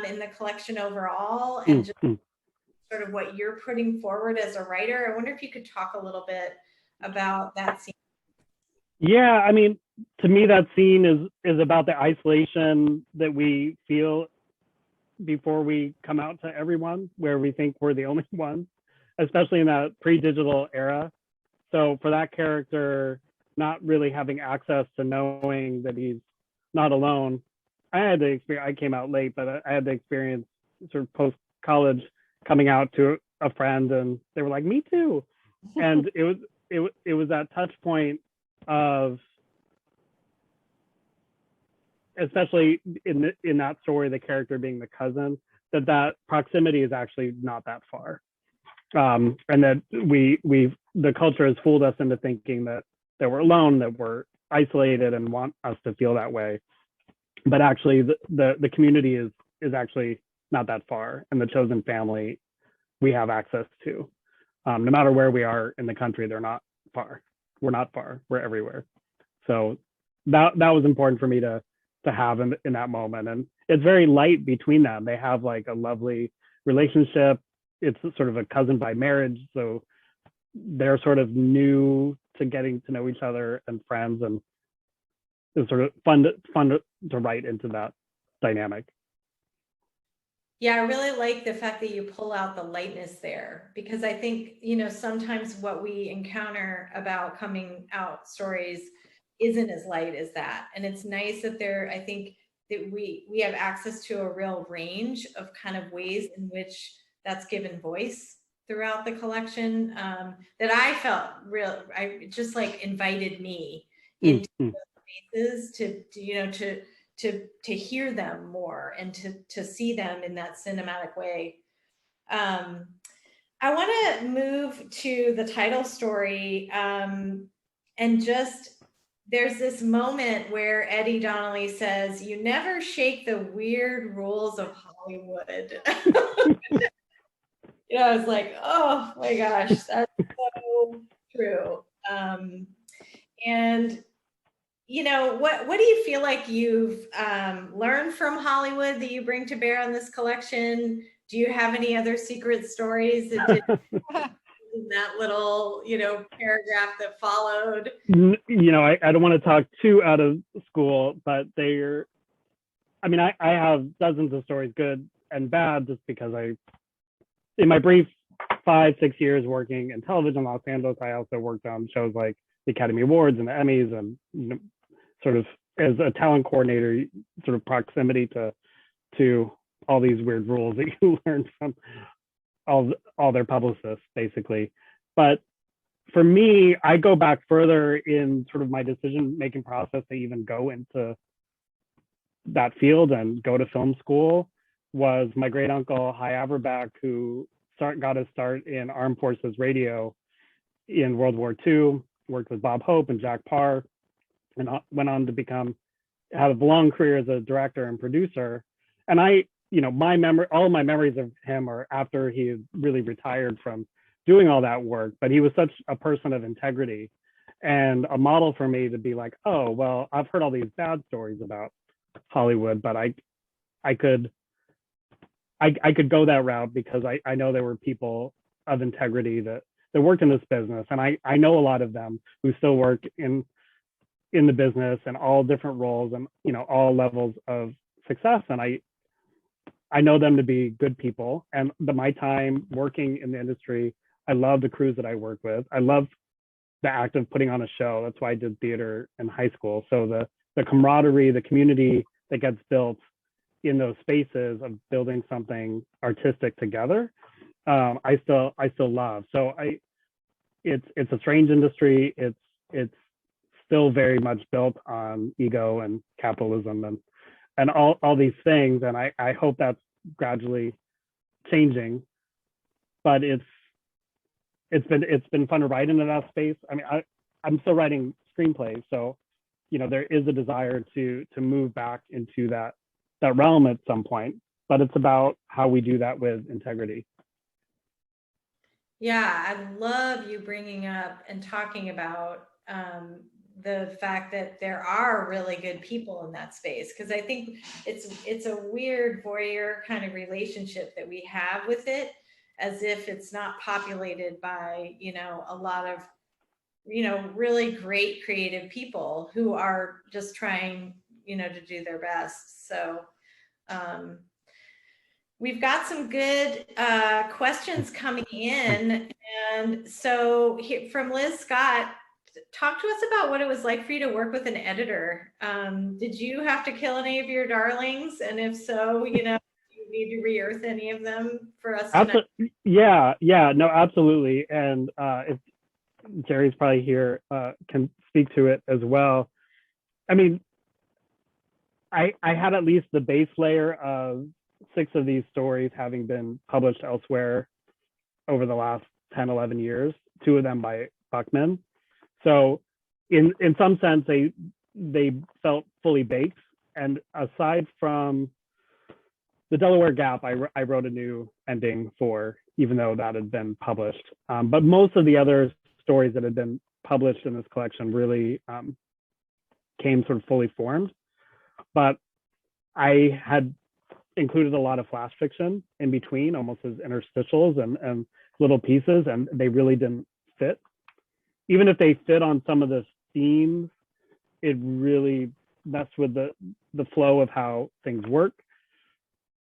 in the collection overall, and just sort of what you're putting forward as a writer. I wonder if you could talk a little bit about that scene. Yeah, I mean, to me, that scene is about the isolation that we feel before we come out to everyone, where we think we're the only ones, especially in that pre-digital era. So for that character, not really having access to knowing that he's not alone, I had the experience. I came out late, but I had the experience sort of post-college coming out to a friend, and they were like, "Me too," and it was that touch point of, especially in that story, the character being the cousin, that proximity is actually not that far, and that the culture has fooled us into thinking that we're alone, that we're isolated, and want us to feel that way. But actually, the community is actually not that far, and the chosen family we have access to. No matter where we are in the country, they're not far. We're not far. We're everywhere. So that was important for me to have in that moment. And it's very light between them. They have like a lovely relationship. it's sort of a cousin by marriage, so they're sort of new to getting to know each other and friends, and it's sort of fun to write into that dynamic. Yeah, I really like the fact that you pull out the lightness there, because I think, you know, sometimes what we encounter about coming out stories isn't as light as that. And it's nice that I think that we have access to a real range of kind of ways in which that's given voice throughout the collection, that I felt I just like invited me into those spaces to hear them more and to see them in that cinematic way. I want to move to the title story, and just there's this moment where Eddie Donnelly says, "You never shake the weird rules of Hollywood." You know, I was like, oh my gosh, that's so true. And you know, what do you feel like you've learned from Hollywood that you bring to bear on this collection? Do you have any other secret stories that did in that little, you know, paragraph that followed? You know, I don't want to talk too out of school, but I have dozens of stories, good and bad, just because in my brief 5-6 years working in television in Los Angeles, I also worked on shows like the Academy Awards and the Emmys, and you know, sort of as a talent coordinator, sort of proximity to all these weird rules that you learn from all their publicists, basically. But for me, I go back further in sort of my decision-making process to even go into that field and go to film school. Was my great uncle High Averback, who got his start in Armed Forces Radio in World War II, worked with Bob Hope and Jack Parr, and went on to have a long career as a director and producer. And all of my memories of him are after he had really retired from doing all that work, but he was such a person of integrity and a model for me to be like, oh, well, I've heard all these bad stories about Hollywood, but I could go that route because I know there were people of integrity that worked in this business. And I know a lot of them who still work in the business and all different roles and, you know, all levels of success. And I know them to be good people. And my time working in the industry, I love the crews that I work with. I love the act of putting on a show. That's why I did theater in high school. So the camaraderie, the community that gets built in those spaces of building something artistic together, I still love. So it's a strange industry. It's still very much built on ego and capitalism and all these things. And I hope that's gradually changing. But it's been fun to write into that space. I mean, I'm still writing screenplays, so you know there is a desire to move back into that realm at some point. But it's about how we do that with integrity. Yeah, I love you bringing up and talking about the fact that there are really good people in that space, because I think it's a weird voyeur kind of relationship that we have with it, as if it's not populated by, you know, a lot of, you know, really great creative people who are just trying, you know, to do their best. So we've got some good questions coming in. And so from Liz Scott, talk to us about what it was like for you to work with an editor. Did you have to kill any of your darlings? And if so, you know, do you need to re-earth any of them for us tonight? Yeah, no, absolutely. And if Jerry's probably here, can speak to it as well. I mean, I had at least the base layer of 6 of these stories having been published elsewhere over the last 10, 11 years, 2 of them by Buckman. So in some sense, they felt fully baked. And aside from the Delaware Gap, I wrote a new ending for, even though that had been published. But most of the other stories that had been published in this collection really came sort of fully formed. But I had included a lot of flash fiction in between, almost as interstitials and little pieces, and they really didn't fit. Even if they fit on some of the themes, it really messed with the flow of how things work.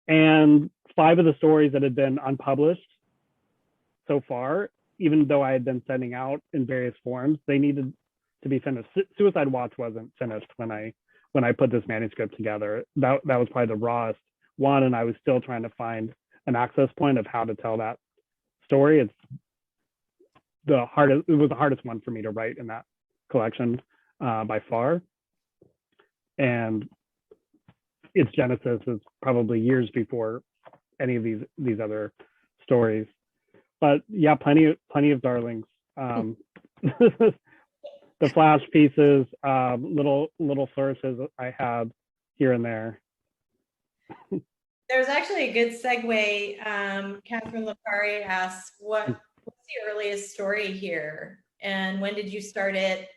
And 5 of the stories that had been unpublished so far, even though I had been sending out in various forms, they needed to be finished. Suicide Watch wasn't finished when I put this manuscript together. That was probably the rawest one, and I was still trying to find an access point of how to tell that story. It was the hardest one for me to write in that collection by far. And its genesis is probably years before any of these other stories. But yeah, plenty of darlings. The flash pieces, little flourishes I had here and there. There's actually a good segue. Catherine Lipari asks, what's the earliest story here, and when did you start it?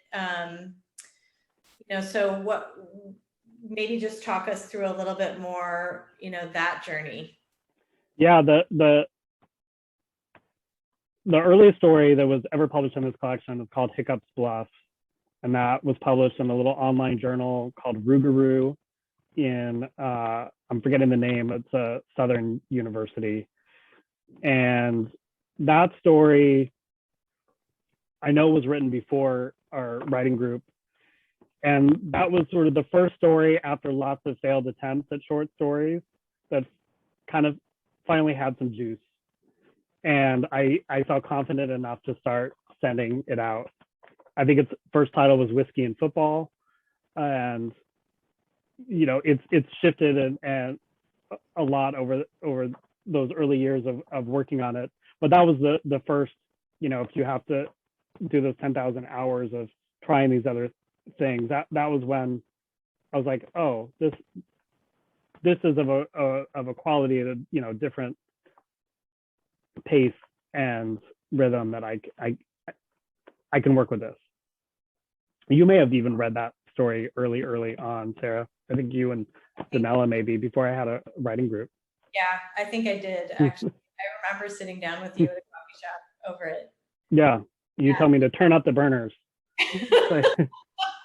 So what? Maybe just talk us through a little bit more, that journey. Yeah, the earliest story that was ever published in this collection is called Hiccup's Bluff, and that was published in a little online journal called Rougarou in I'm forgetting the name. It's a Southern university, and that story I know was written before our writing group. And that was sort of the first story after lots of failed attempts at short stories that kind of finally had some juice. And I felt confident enough to start sending it out. I think its first title was Whiskey and Football. And, it's shifted and a lot over those early years of working on it. But that was the first, if you have to do those 10,000 hours of trying these other things, that was when I was like, oh, this is of a quality at a different pace and rhythm that I can work with this. You may have even read that story early on, Sarah. I think you and Danella maybe before I had a writing group. Yeah, I think I did actually. I remember sitting down with you at a coffee shop over it. Yeah, you told me to turn up the burners.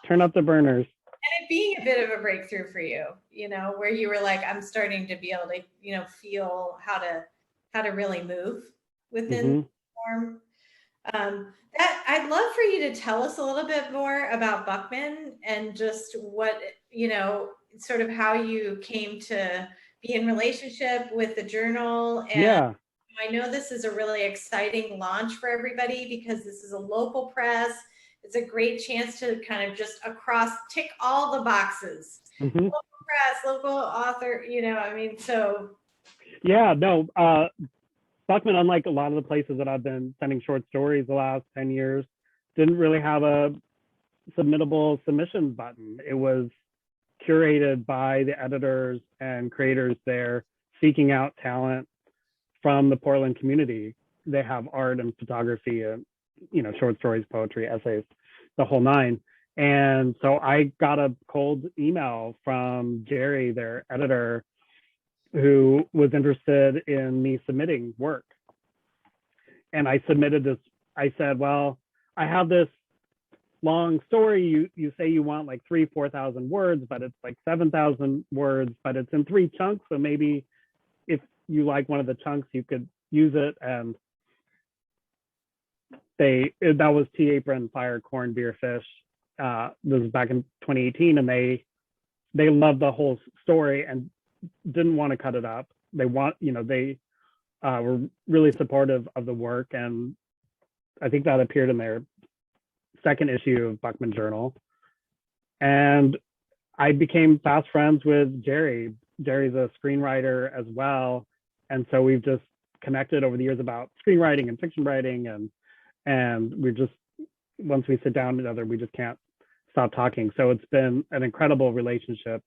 Turn up the burners. And it being a bit of a breakthrough for you, where you were like, I'm starting to be able to, feel how to really move within the form. That I'd love for you to tell us a little bit more about Buckman and just what, sort of how you came to be in relationship with the journal. And I know this is a really exciting launch for everybody because this is a local press. It's a great chance to kind of just tick all the boxes. Local press, local author, so. Yeah, no, Buckman, unlike a lot of the places that I've been sending short stories the last 10 years, didn't really have a submittable submission button. It was curated by the editors and creators there, seeking out talent from the Portland community. They have art and photography and short stories, poetry, essays, the whole nine. And so I got a cold email from Jerry, their editor, who was interested in me submitting work. And I submitted this. I said, well, I have this long story. You say you want like 4,000 words, but it's like 7,000 words, but it's in 3 chunks. So maybe if you like one of the chunks, you could use it. And that was Tea Apron, Fire, Corn, Beer, Fish. This was back in 2018, and they loved the whole story and didn't want to cut it up. They were really supportive of the work, and I think that appeared in their second issue of Buckman Journal. And I became fast friends with Jerry. Jerry's a screenwriter as well, and so we've just connected over the years about screenwriting and fiction writing, and we're just, once we sit down together, we just can't stop talking. So it's been an incredible relationship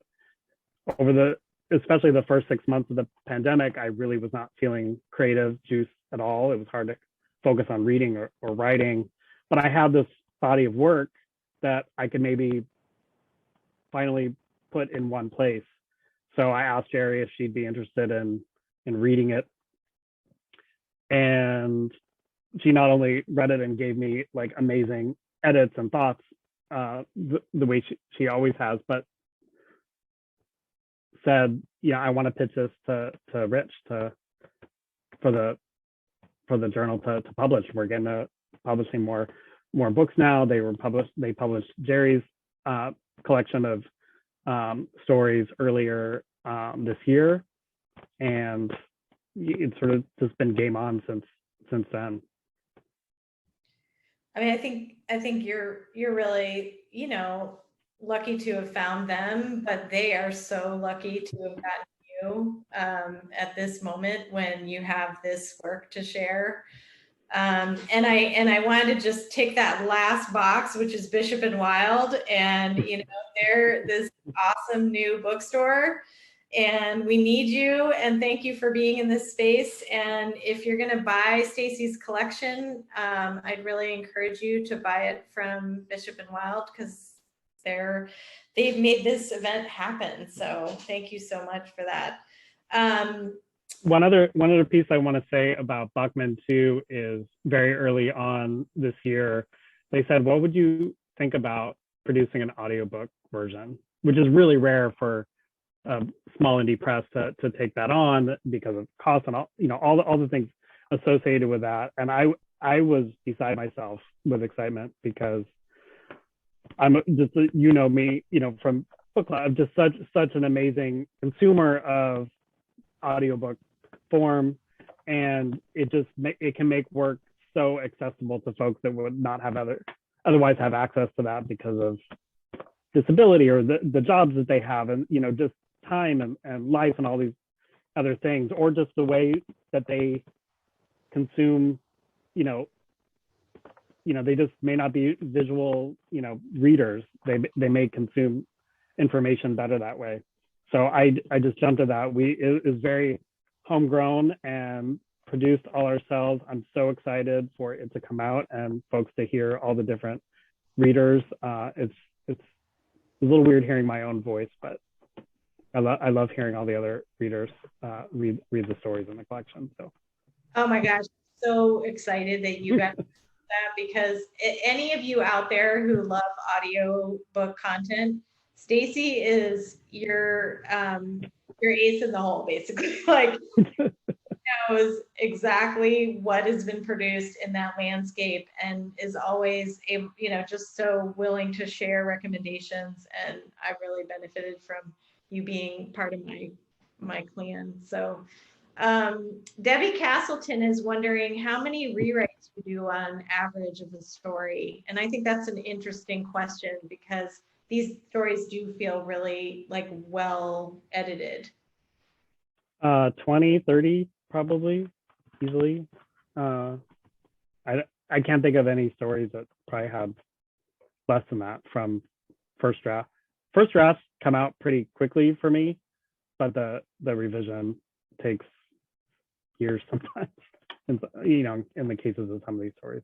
over especially the first 6 months of the pandemic. I really was not feeling creative juice at all. It was hard to focus on reading or writing, but I had this body of work that I could maybe finally put in one place. So I asked Jerry if she'd be interested in reading it. And she not only read it and gave me like amazing edits and thoughts, the way she always has, but said, yeah, I want to pitch this to Rich for the journal to publish. We're getting to publishing more books now. They published Jerry's collection of stories earlier this year, and it's sort of just been game on since then. I mean, I think you're really, you know, lucky to have found them, but they are so lucky to have gotten you at this moment when you have this work to share. And I wanted to just tick that last box, which is Bishop and Wilde, and you know, they're this awesome new bookstore, and we need you. And thank you for being in this space. And if you're going to buy Stacy's collection, I'd really encourage you to buy it from Bishop and Wilde, because they've made this event happen. So thank you so much for that. One other piece I want to say about Buckman too is very early on this year, they said, what would you think about producing an audiobook version, which is really rare for a small indie press to take that on because of cost and all, you know, all the things associated with that. And I was beside myself with excitement, because I'm just, you know me, you know, from book club, I'm just such an amazing consumer of audiobook form, and it can make work so accessible to folks that would not have otherwise have access to that because of disability or the jobs that they have, and you know, just time and life and all these other things, or just the way that they consume, you know, they just may not be visual, you know, readers. They may consume information better that way. So I just jumped to that. It was very homegrown and produced all ourselves. I'm so excited for it to come out and folks to hear all the different readers. It's a little weird hearing my own voice, but I love hearing all the other readers read the stories in the collection. So, Oh my gosh, so excited that you got that, because any of you out there who love audiobook content, Stacy is your ace in the hole, basically. Like, knows exactly what has been produced in that landscape, and is always able, you know, just so willing to share recommendations. And I've really benefited from you being part of my clan. So Debbie Castleton is wondering how many rewrites you do on average of a story. And I think that's an interesting question, because these stories do feel really like well edited. 20, 30 probably, easily. I can't think of any stories that probably have less than that from first draft. First drafts come out pretty quickly for me, but the revision takes years sometimes, and you know, in the cases of some of these stories.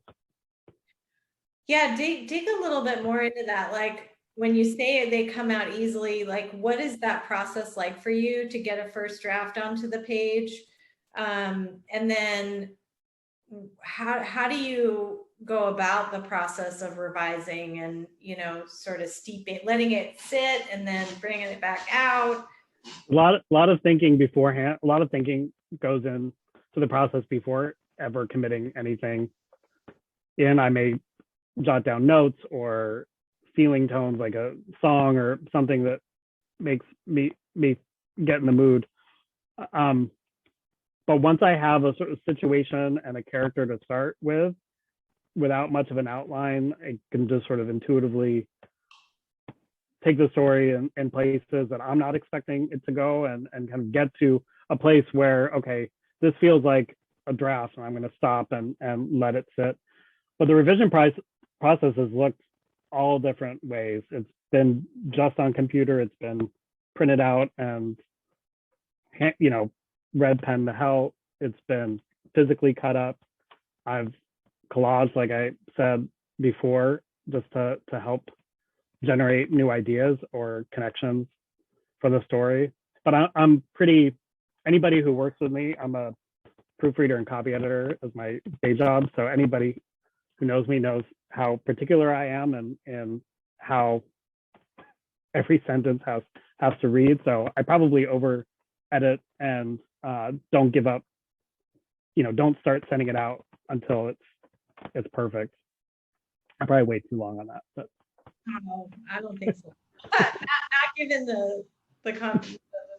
Yeah, dig a little bit more into that. Like, when you say they come out easily, like, what is that process like for you to get a first draft onto the page? And then how do you go about the process of revising and, you know, sort of letting it sit and then bringing it back out? A lot of thinking beforehand. A lot of thinking goes into the process before ever committing anything in. I may jot down notes or feeling tones, like a song or something that makes me get in the mood. But once I have a sort of situation and a character to start with, without much of an outline, I can just sort of intuitively take the story in places that I'm not expecting it to go, and kind of get to a place where, okay, this feels like a draft, and I'm going to stop and let it sit. But the revision process has looked all different ways. It's been just on computer. It's been printed out and, you know, red pen to hell. It's been physically cut up. I've collaged, like I said before, just to help generate new ideas or connections for the story. but I'm pretty, anybody who works with me, I'm a proofreader and copy editor as my day job. So anybody who knows me knows how particular I am and how every sentence has to read. So I probably over edit and don't give up, don't start sending it out until it's perfect. I probably wait too long on that, but No, I don't think so. Not given the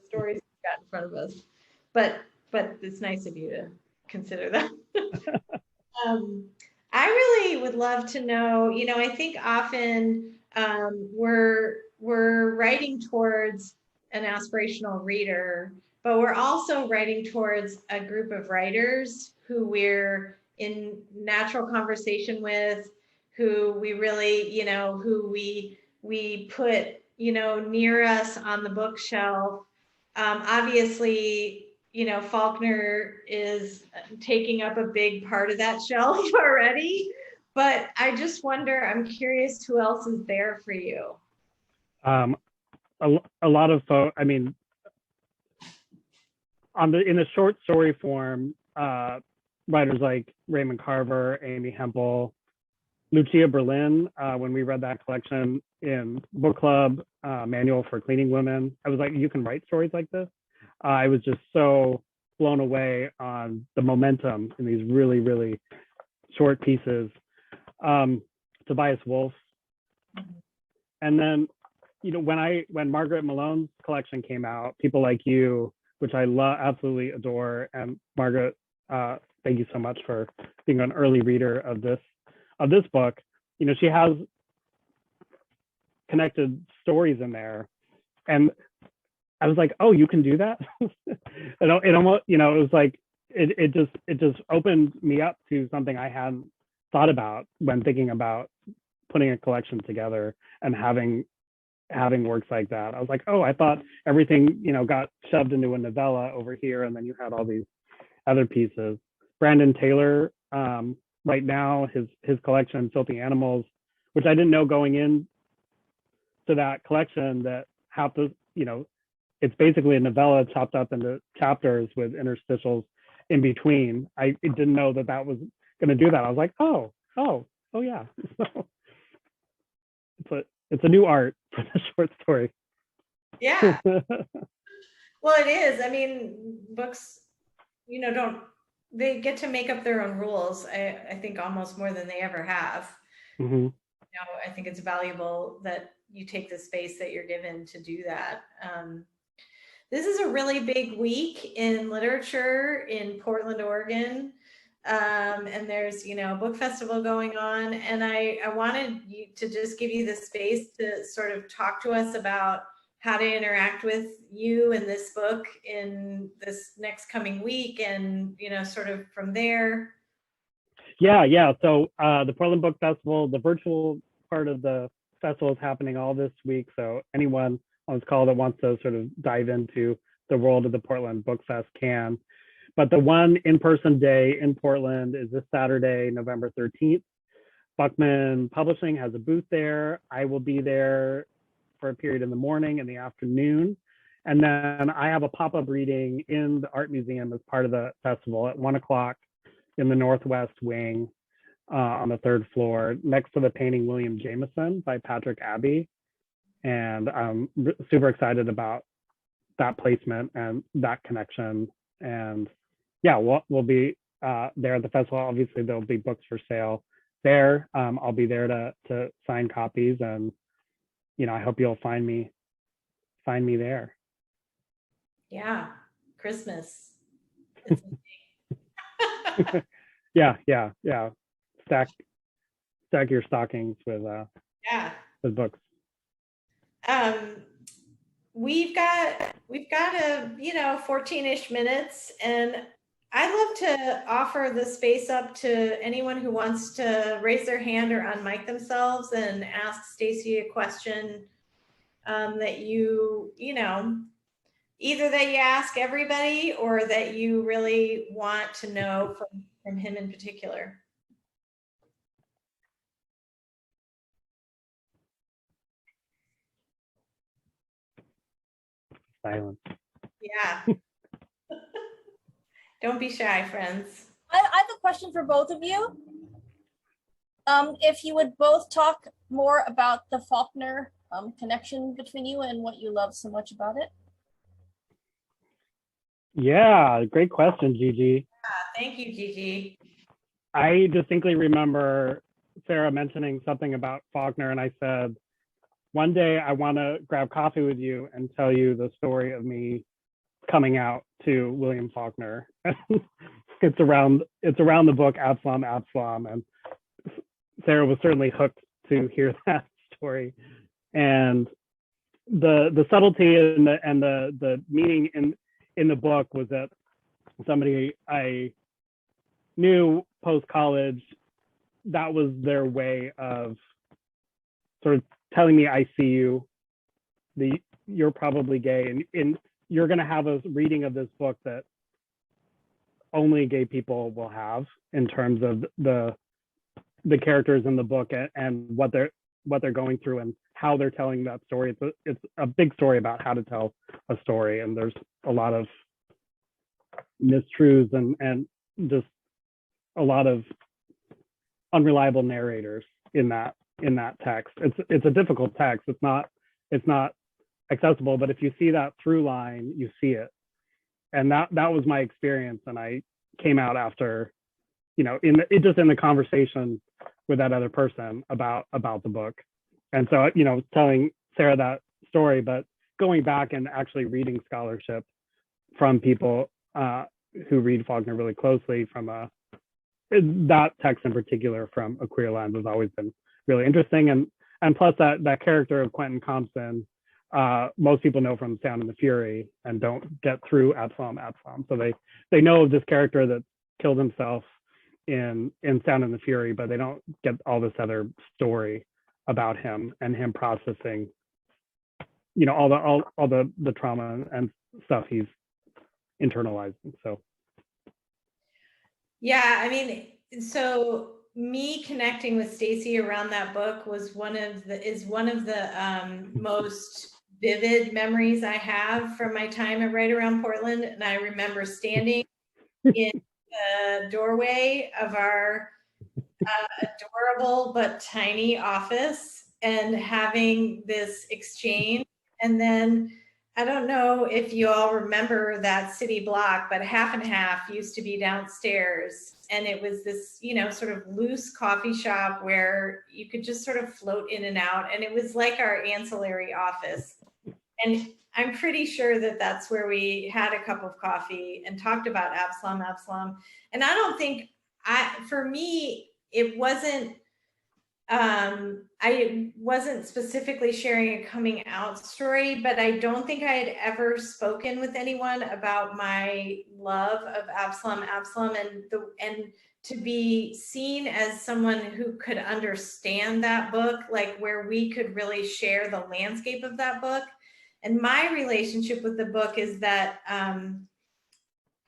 stories we've got in front of us, but it's nice of you to consider that. I really would love to know, I think often we're writing towards an aspirational reader, but we're also writing towards a group of writers who we're in natural conversation with, who we really, who we put, near us on the bookshelf. Obviously, Faulkner is taking up a big part of that shelf already, but I just wonder, I'm curious who else is there for you. A lot of folks, I mean, in the short story form, writers like Raymond Carver, Amy Hempel, Lucia Berlin, when we read that collection in book club, Manual for Cleaning Women, I was like, you can write stories like this. I was just so blown away on the momentum in these really, really short pieces. Tobias Wolff. And then, when Margaret Malone's collection came out, People Like You, which I absolutely adore. And Margaret, thank you so much for being an early reader of this book. She has connected stories in there, and I was like, oh, you can do that. It almost, it was like it just opened me up to something I hadn't thought about when thinking about putting a collection together and having works like that. I was like, oh, I thought everything got shoved into a novella over here, and then you had all these other pieces. Brandon Taylor, right now, his collection, Filthy Animals, which I didn't know going in to that collection that half the, it's basically a novella chopped up into chapters with interstitials in between. I didn't know that was going to do that. I was like, oh yeah. It's a new art for the short story. Yeah. Well, it is. I mean, books, they get to make up their own rules. I think almost more than they ever have. Mm-hmm. I think it's valuable that you take the space that you're given to do that. This is a really big week in literature in Portland, Oregon. And there's, a book festival going on. And I wanted you to just give you the space to sort of talk to us about how to interact with you and this book in this next coming week, and, sort of from there. Yeah. So the Portland Book Festival, the virtual part of the festival is happening all this week. So anyone on this call that wants to sort of dive into the world of the Portland Book Fest can. But the one in-person day in Portland is this Saturday, November 13th. Buckman Publishing has a booth there. I will be there for a period in the morning and the afternoon. And then I have a pop-up reading in the Art Museum as part of the festival at 1:00 in the Northwest Wing on the 3rd floor, next to the painting William Jameson by Patrick Abbey. And I'm super excited about that placement and that connection. And yeah, we'll be there at the festival. Obviously, there'll be books for sale there. I'll be there to sign copies, and I hope you'll find me there. Yeah, Christmas. Yeah. Stack your stockings with books. We've got 14-ish minutes, and I'd love to offer the space up to anyone who wants to raise their hand or unmic themselves and ask Stacy a question that either that you ask everybody or that you really want to know from him in particular. Silence. Yeah. Don't be shy, friends. I have a question for both of you. If you would both talk more about the Faulkner connection between you and what you love so much about it. Yeah, great question, Gigi. Thank you, Gigi. I distinctly remember Sarah mentioning something about Faulkner, and I said, one day I want to grab coffee with you and tell you the story of me coming out to William Faulkner. it's around the book Absalom, Absalom, and Sarah was certainly hooked to hear that story. And the subtlety and the meaning in the book was that somebody I knew post college, that was their way of sort of telling me, I see you, you're probably gay, and you're going to have a reading of this book that only gay people will have in terms of the characters in the book and what they're going through and how they're telling that story. It's a big story about how to tell a story, and there's a lot of mistruths and just a lot of unreliable narrators in that text. It's a difficult text. It's not accessible, but if you see that through line, you see it. And that was my experience. And I came out after, in the conversation with that other person about the book. And so, telling Sarah that story, but going back and actually reading scholarship from people who read Faulkner really closely that text in particular from a queer lens has always been really interesting. And plus that character of Quentin Compson, most people know from Sound and the Fury and don't get through Absalom. So they know of this character that killed himself in Sound and the Fury, but they don't get all this other story about him and him processing, all the trauma and stuff he's internalizing. So. Yeah, I mean, so me connecting with Stacy around that book was one of the most vivid memories I have from my time at Right Around Portland. And I remember standing in the doorway of our adorable but tiny office and having this exchange. And then I don't know if you all remember that city block, but Half and Half used to be downstairs. And it was this, sort of loose coffee shop where you could just sort of float in and out. And it was like our ancillary office. And I'm pretty sure that that's where we had a cup of coffee and talked about Absalom. And I don't think for me, it wasn't, I wasn't specifically sharing a coming out story, but I don't think I had ever spoken with anyone about my love of Absalom and to be seen as someone who could understand that book, like where we could really share the landscape of that book. And my relationship with the book is that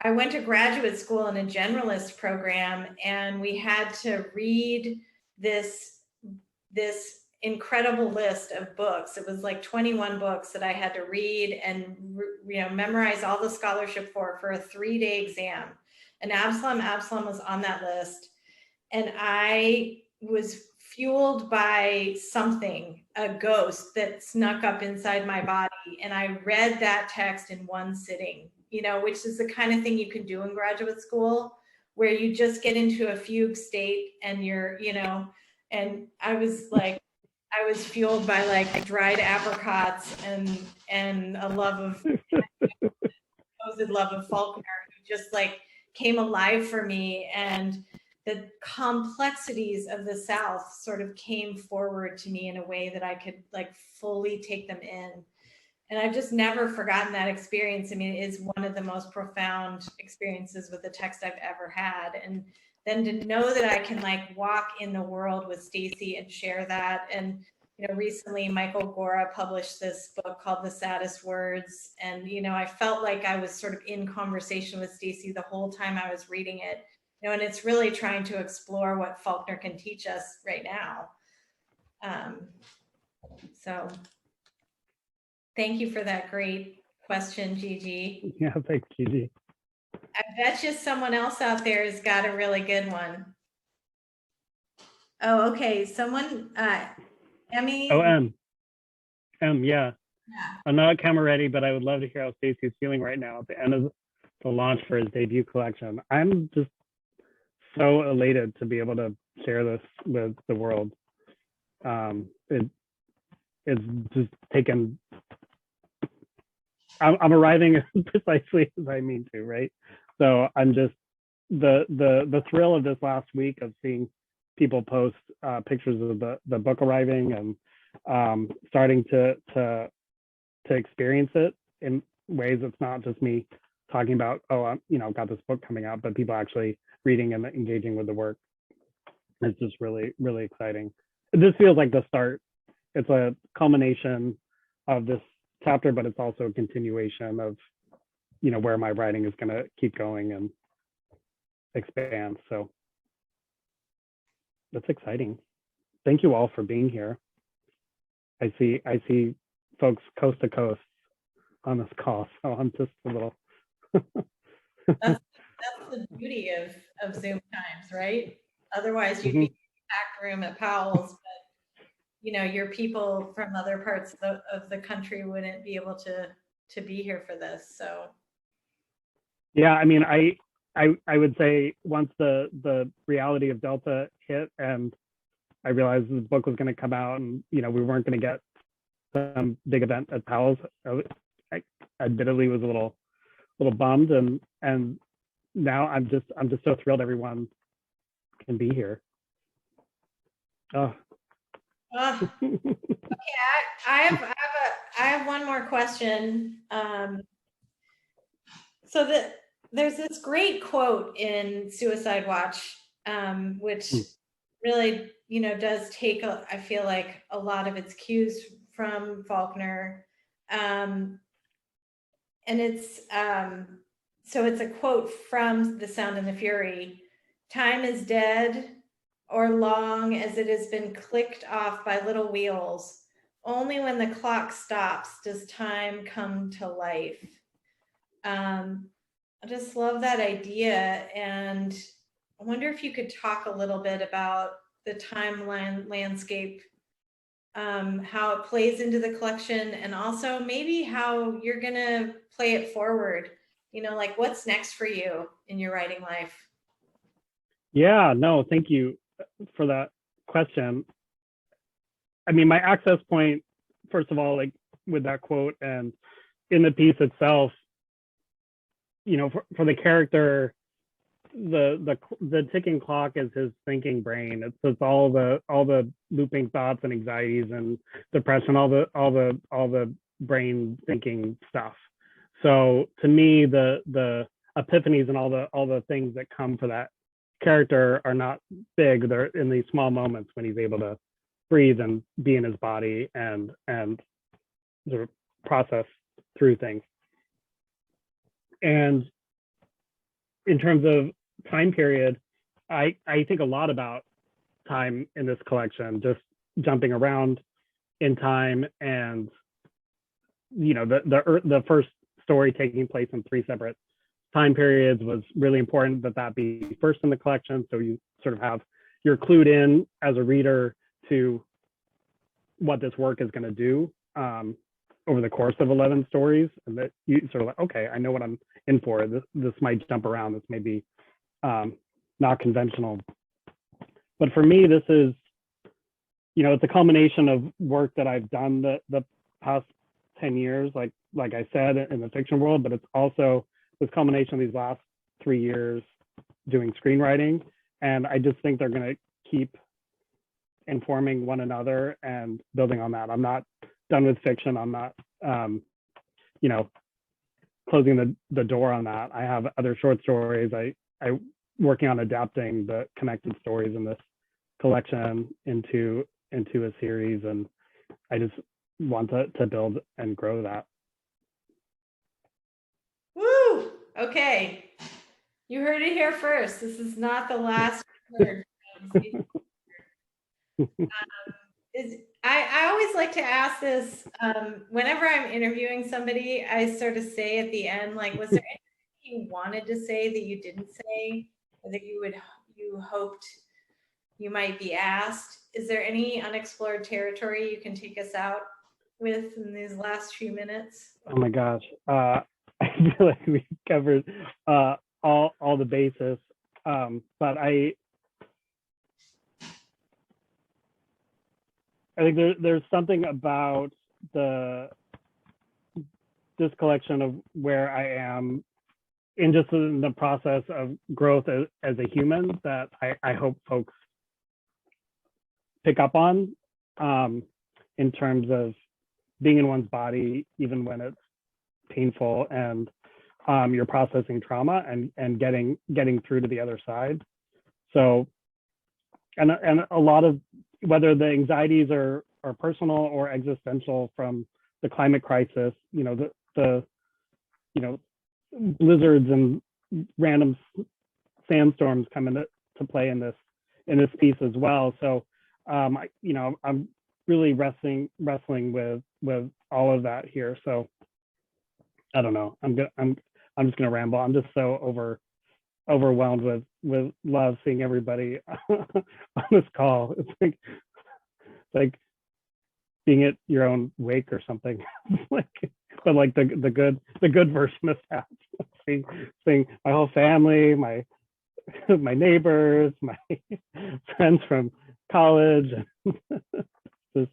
I went to graduate school in a generalist program, and we had to read this incredible list of books. It was like 21 books that I had to read and memorize all the scholarship for a 3-day exam. And Absalom was on that list. And I was fueled by something, a ghost that snuck up inside my body. And I read that text in one sitting, which is the kind of thing you can do in graduate school, where you just get into a fugue state and you're, and I was fueled by like dried apricots and a supposed love of Faulkner, who just like came alive for me. And the complexities of the South sort of came forward to me in a way that I could like fully take them in. And I've just never forgotten that experience. I mean, it is one of the most profound experiences with the text I've ever had. And then to know that I can like walk in the world with Stacy and share that. And, recently Michael Gora published this book called The Saddest Words. And, I felt like I was sort of in conversation with Stacy the whole time I was reading it. And it's really trying to explore what Faulkner can teach us right now. So thank you for that great question, Gigi. Yeah, thanks, Gigi. I bet you someone else out there has got a really good one. Oh, okay. Someone, Emmy. Oh, yeah. Yeah. I'm not camera ready, but I would love to hear how Stacy is feeling right now at the end of the launch for his debut collection. I'm just so elated to be able to share this with the world. It's just taken. I'm arriving as precisely as I mean to, right? So I'm just the thrill of this last week of seeing people post pictures of the book arriving and starting to experience it in ways it's not just me talking about, oh, I'm, got this book coming out, but people actually reading and engaging with the work. It's just really, really exciting. This feels like the start. It's a culmination of this chapter, but it's also a continuation of, where my writing is going to keep going and expand. So that's exciting. Thank you all for being here. I see folks coast to coast on this call, so I'm just a little. That's the beauty of Zoom times, right? Otherwise, you'd be in a packed room at Powell's, but your people from other parts of the country wouldn't be able to be here for this. So yeah, I mean, I would say once the reality of Delta hit and I realized the book was going to come out and we weren't going to get some big event at Powell's, I admittedly was a little bummed, and now I'm just so thrilled everyone can be here. Oh. okay, I have one more question. So there's this great quote in Suicide Watch, which really, does take, I feel like, a lot of its cues from Faulkner. And it's, so it's a quote from The Sound and the Fury. Time is dead, or long as it has been clicked off by little wheels. Only when the clock stops does time come to life. I just love that idea, and I wonder if you could talk a little bit about the timeline landscape, how it plays into the collection, and also maybe how you're gonna play it forward. Like what's next for you in your writing life? Yeah, no, thank you for that question. I mean, my access point, first of all, like with that quote and in the piece itself, for the character, the ticking clock is his thinking brain. It's all the looping thoughts and anxieties and depression, all the brain thinking stuff. So to me, the epiphanies and all the things that come for that character are not big. They're in these small moments when he's able to breathe and be in his body and sort of process through things. And in terms of time period, I think a lot about time in this collection, just jumping around in time, and the first story taking place in 3 separate time periods was really important that be first in the collection, so you sort of you're clued in as a reader to what this work is going to do over the course of 11 stories, and that you sort of like, okay, I know what I'm in for. This might jump around. This may be not conventional. But for me, this is, it's a culmination of work that I've done the past 10 years, like I said, in the fiction world, but it's also this culmination of these last 3 years doing screenwriting. And I just think they're going to keep informing one another and building on that. I'm not done with fiction. I'm not, closing the door on that. I have other short stories. I working on adapting the connected stories in this collection into a series, and I just want to build and grow that. Woo! Okay, you heard it here first. This is not the last word. I always like to ask this whenever I'm interviewing somebody. I sort of say at the end, like, was there anything you wanted to say that you didn't say, or that you hoped you might be asked? Is there any unexplored territory you can take us out with in these last few minutes? Oh my gosh. I feel like we covered all the bases. But I think there's something about this collection of where I am in just in the process of growth as a human that I hope folks pick up on, in terms of being in one's body, even when it's painful, and you're processing trauma and getting through to the other side. So, and a lot of, whether the anxieties are personal or existential, from the climate crisis, the blizzards and random sandstorms come into play in this piece as well. So I'm really wrestling with all of that here. So I don't know. I'm just gonna ramble. I'm just so overwhelmed with love seeing everybody on this call. It's like being at your own wake or something. But like the good version of that. seeing my whole family, my neighbors, my friends from college. Just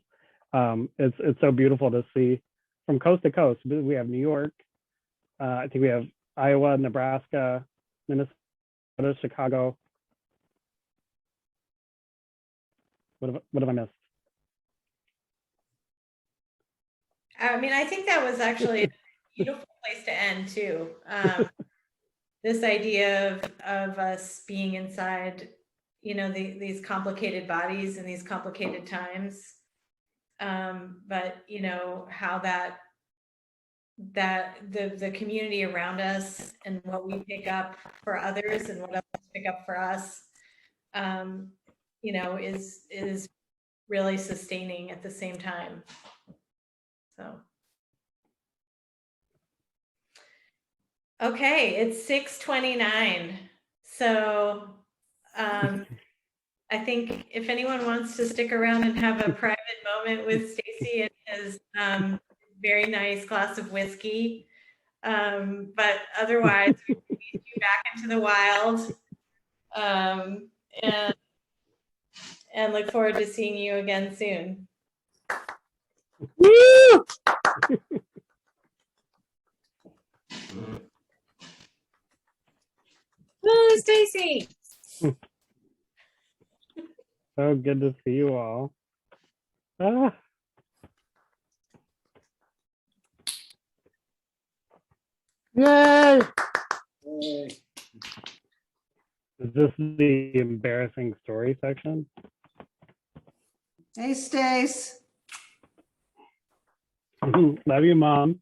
it's so beautiful to see from coast to coast. We have New York. I think we have Iowa, Nebraska, Minnesota, Chicago. What have I missed? I mean, I think that was actually a beautiful place to end too. This idea of us being inside, these complicated bodies and these complicated times. But how that the community around us and what we pick up for others and what others pick up for us, is really sustaining at the same time. So, okay, it's 6:29. So, I think if anyone wants to stick around and have a private moment with Stacy and his very nice glass of whiskey, but otherwise, we lead you back into the wild, and look forward to seeing you again soon. Woo! Woo, Stacy! So good to see you all. Ah. Yay! Is this the embarrassing story section? Hey, Stace. Love you, Mom.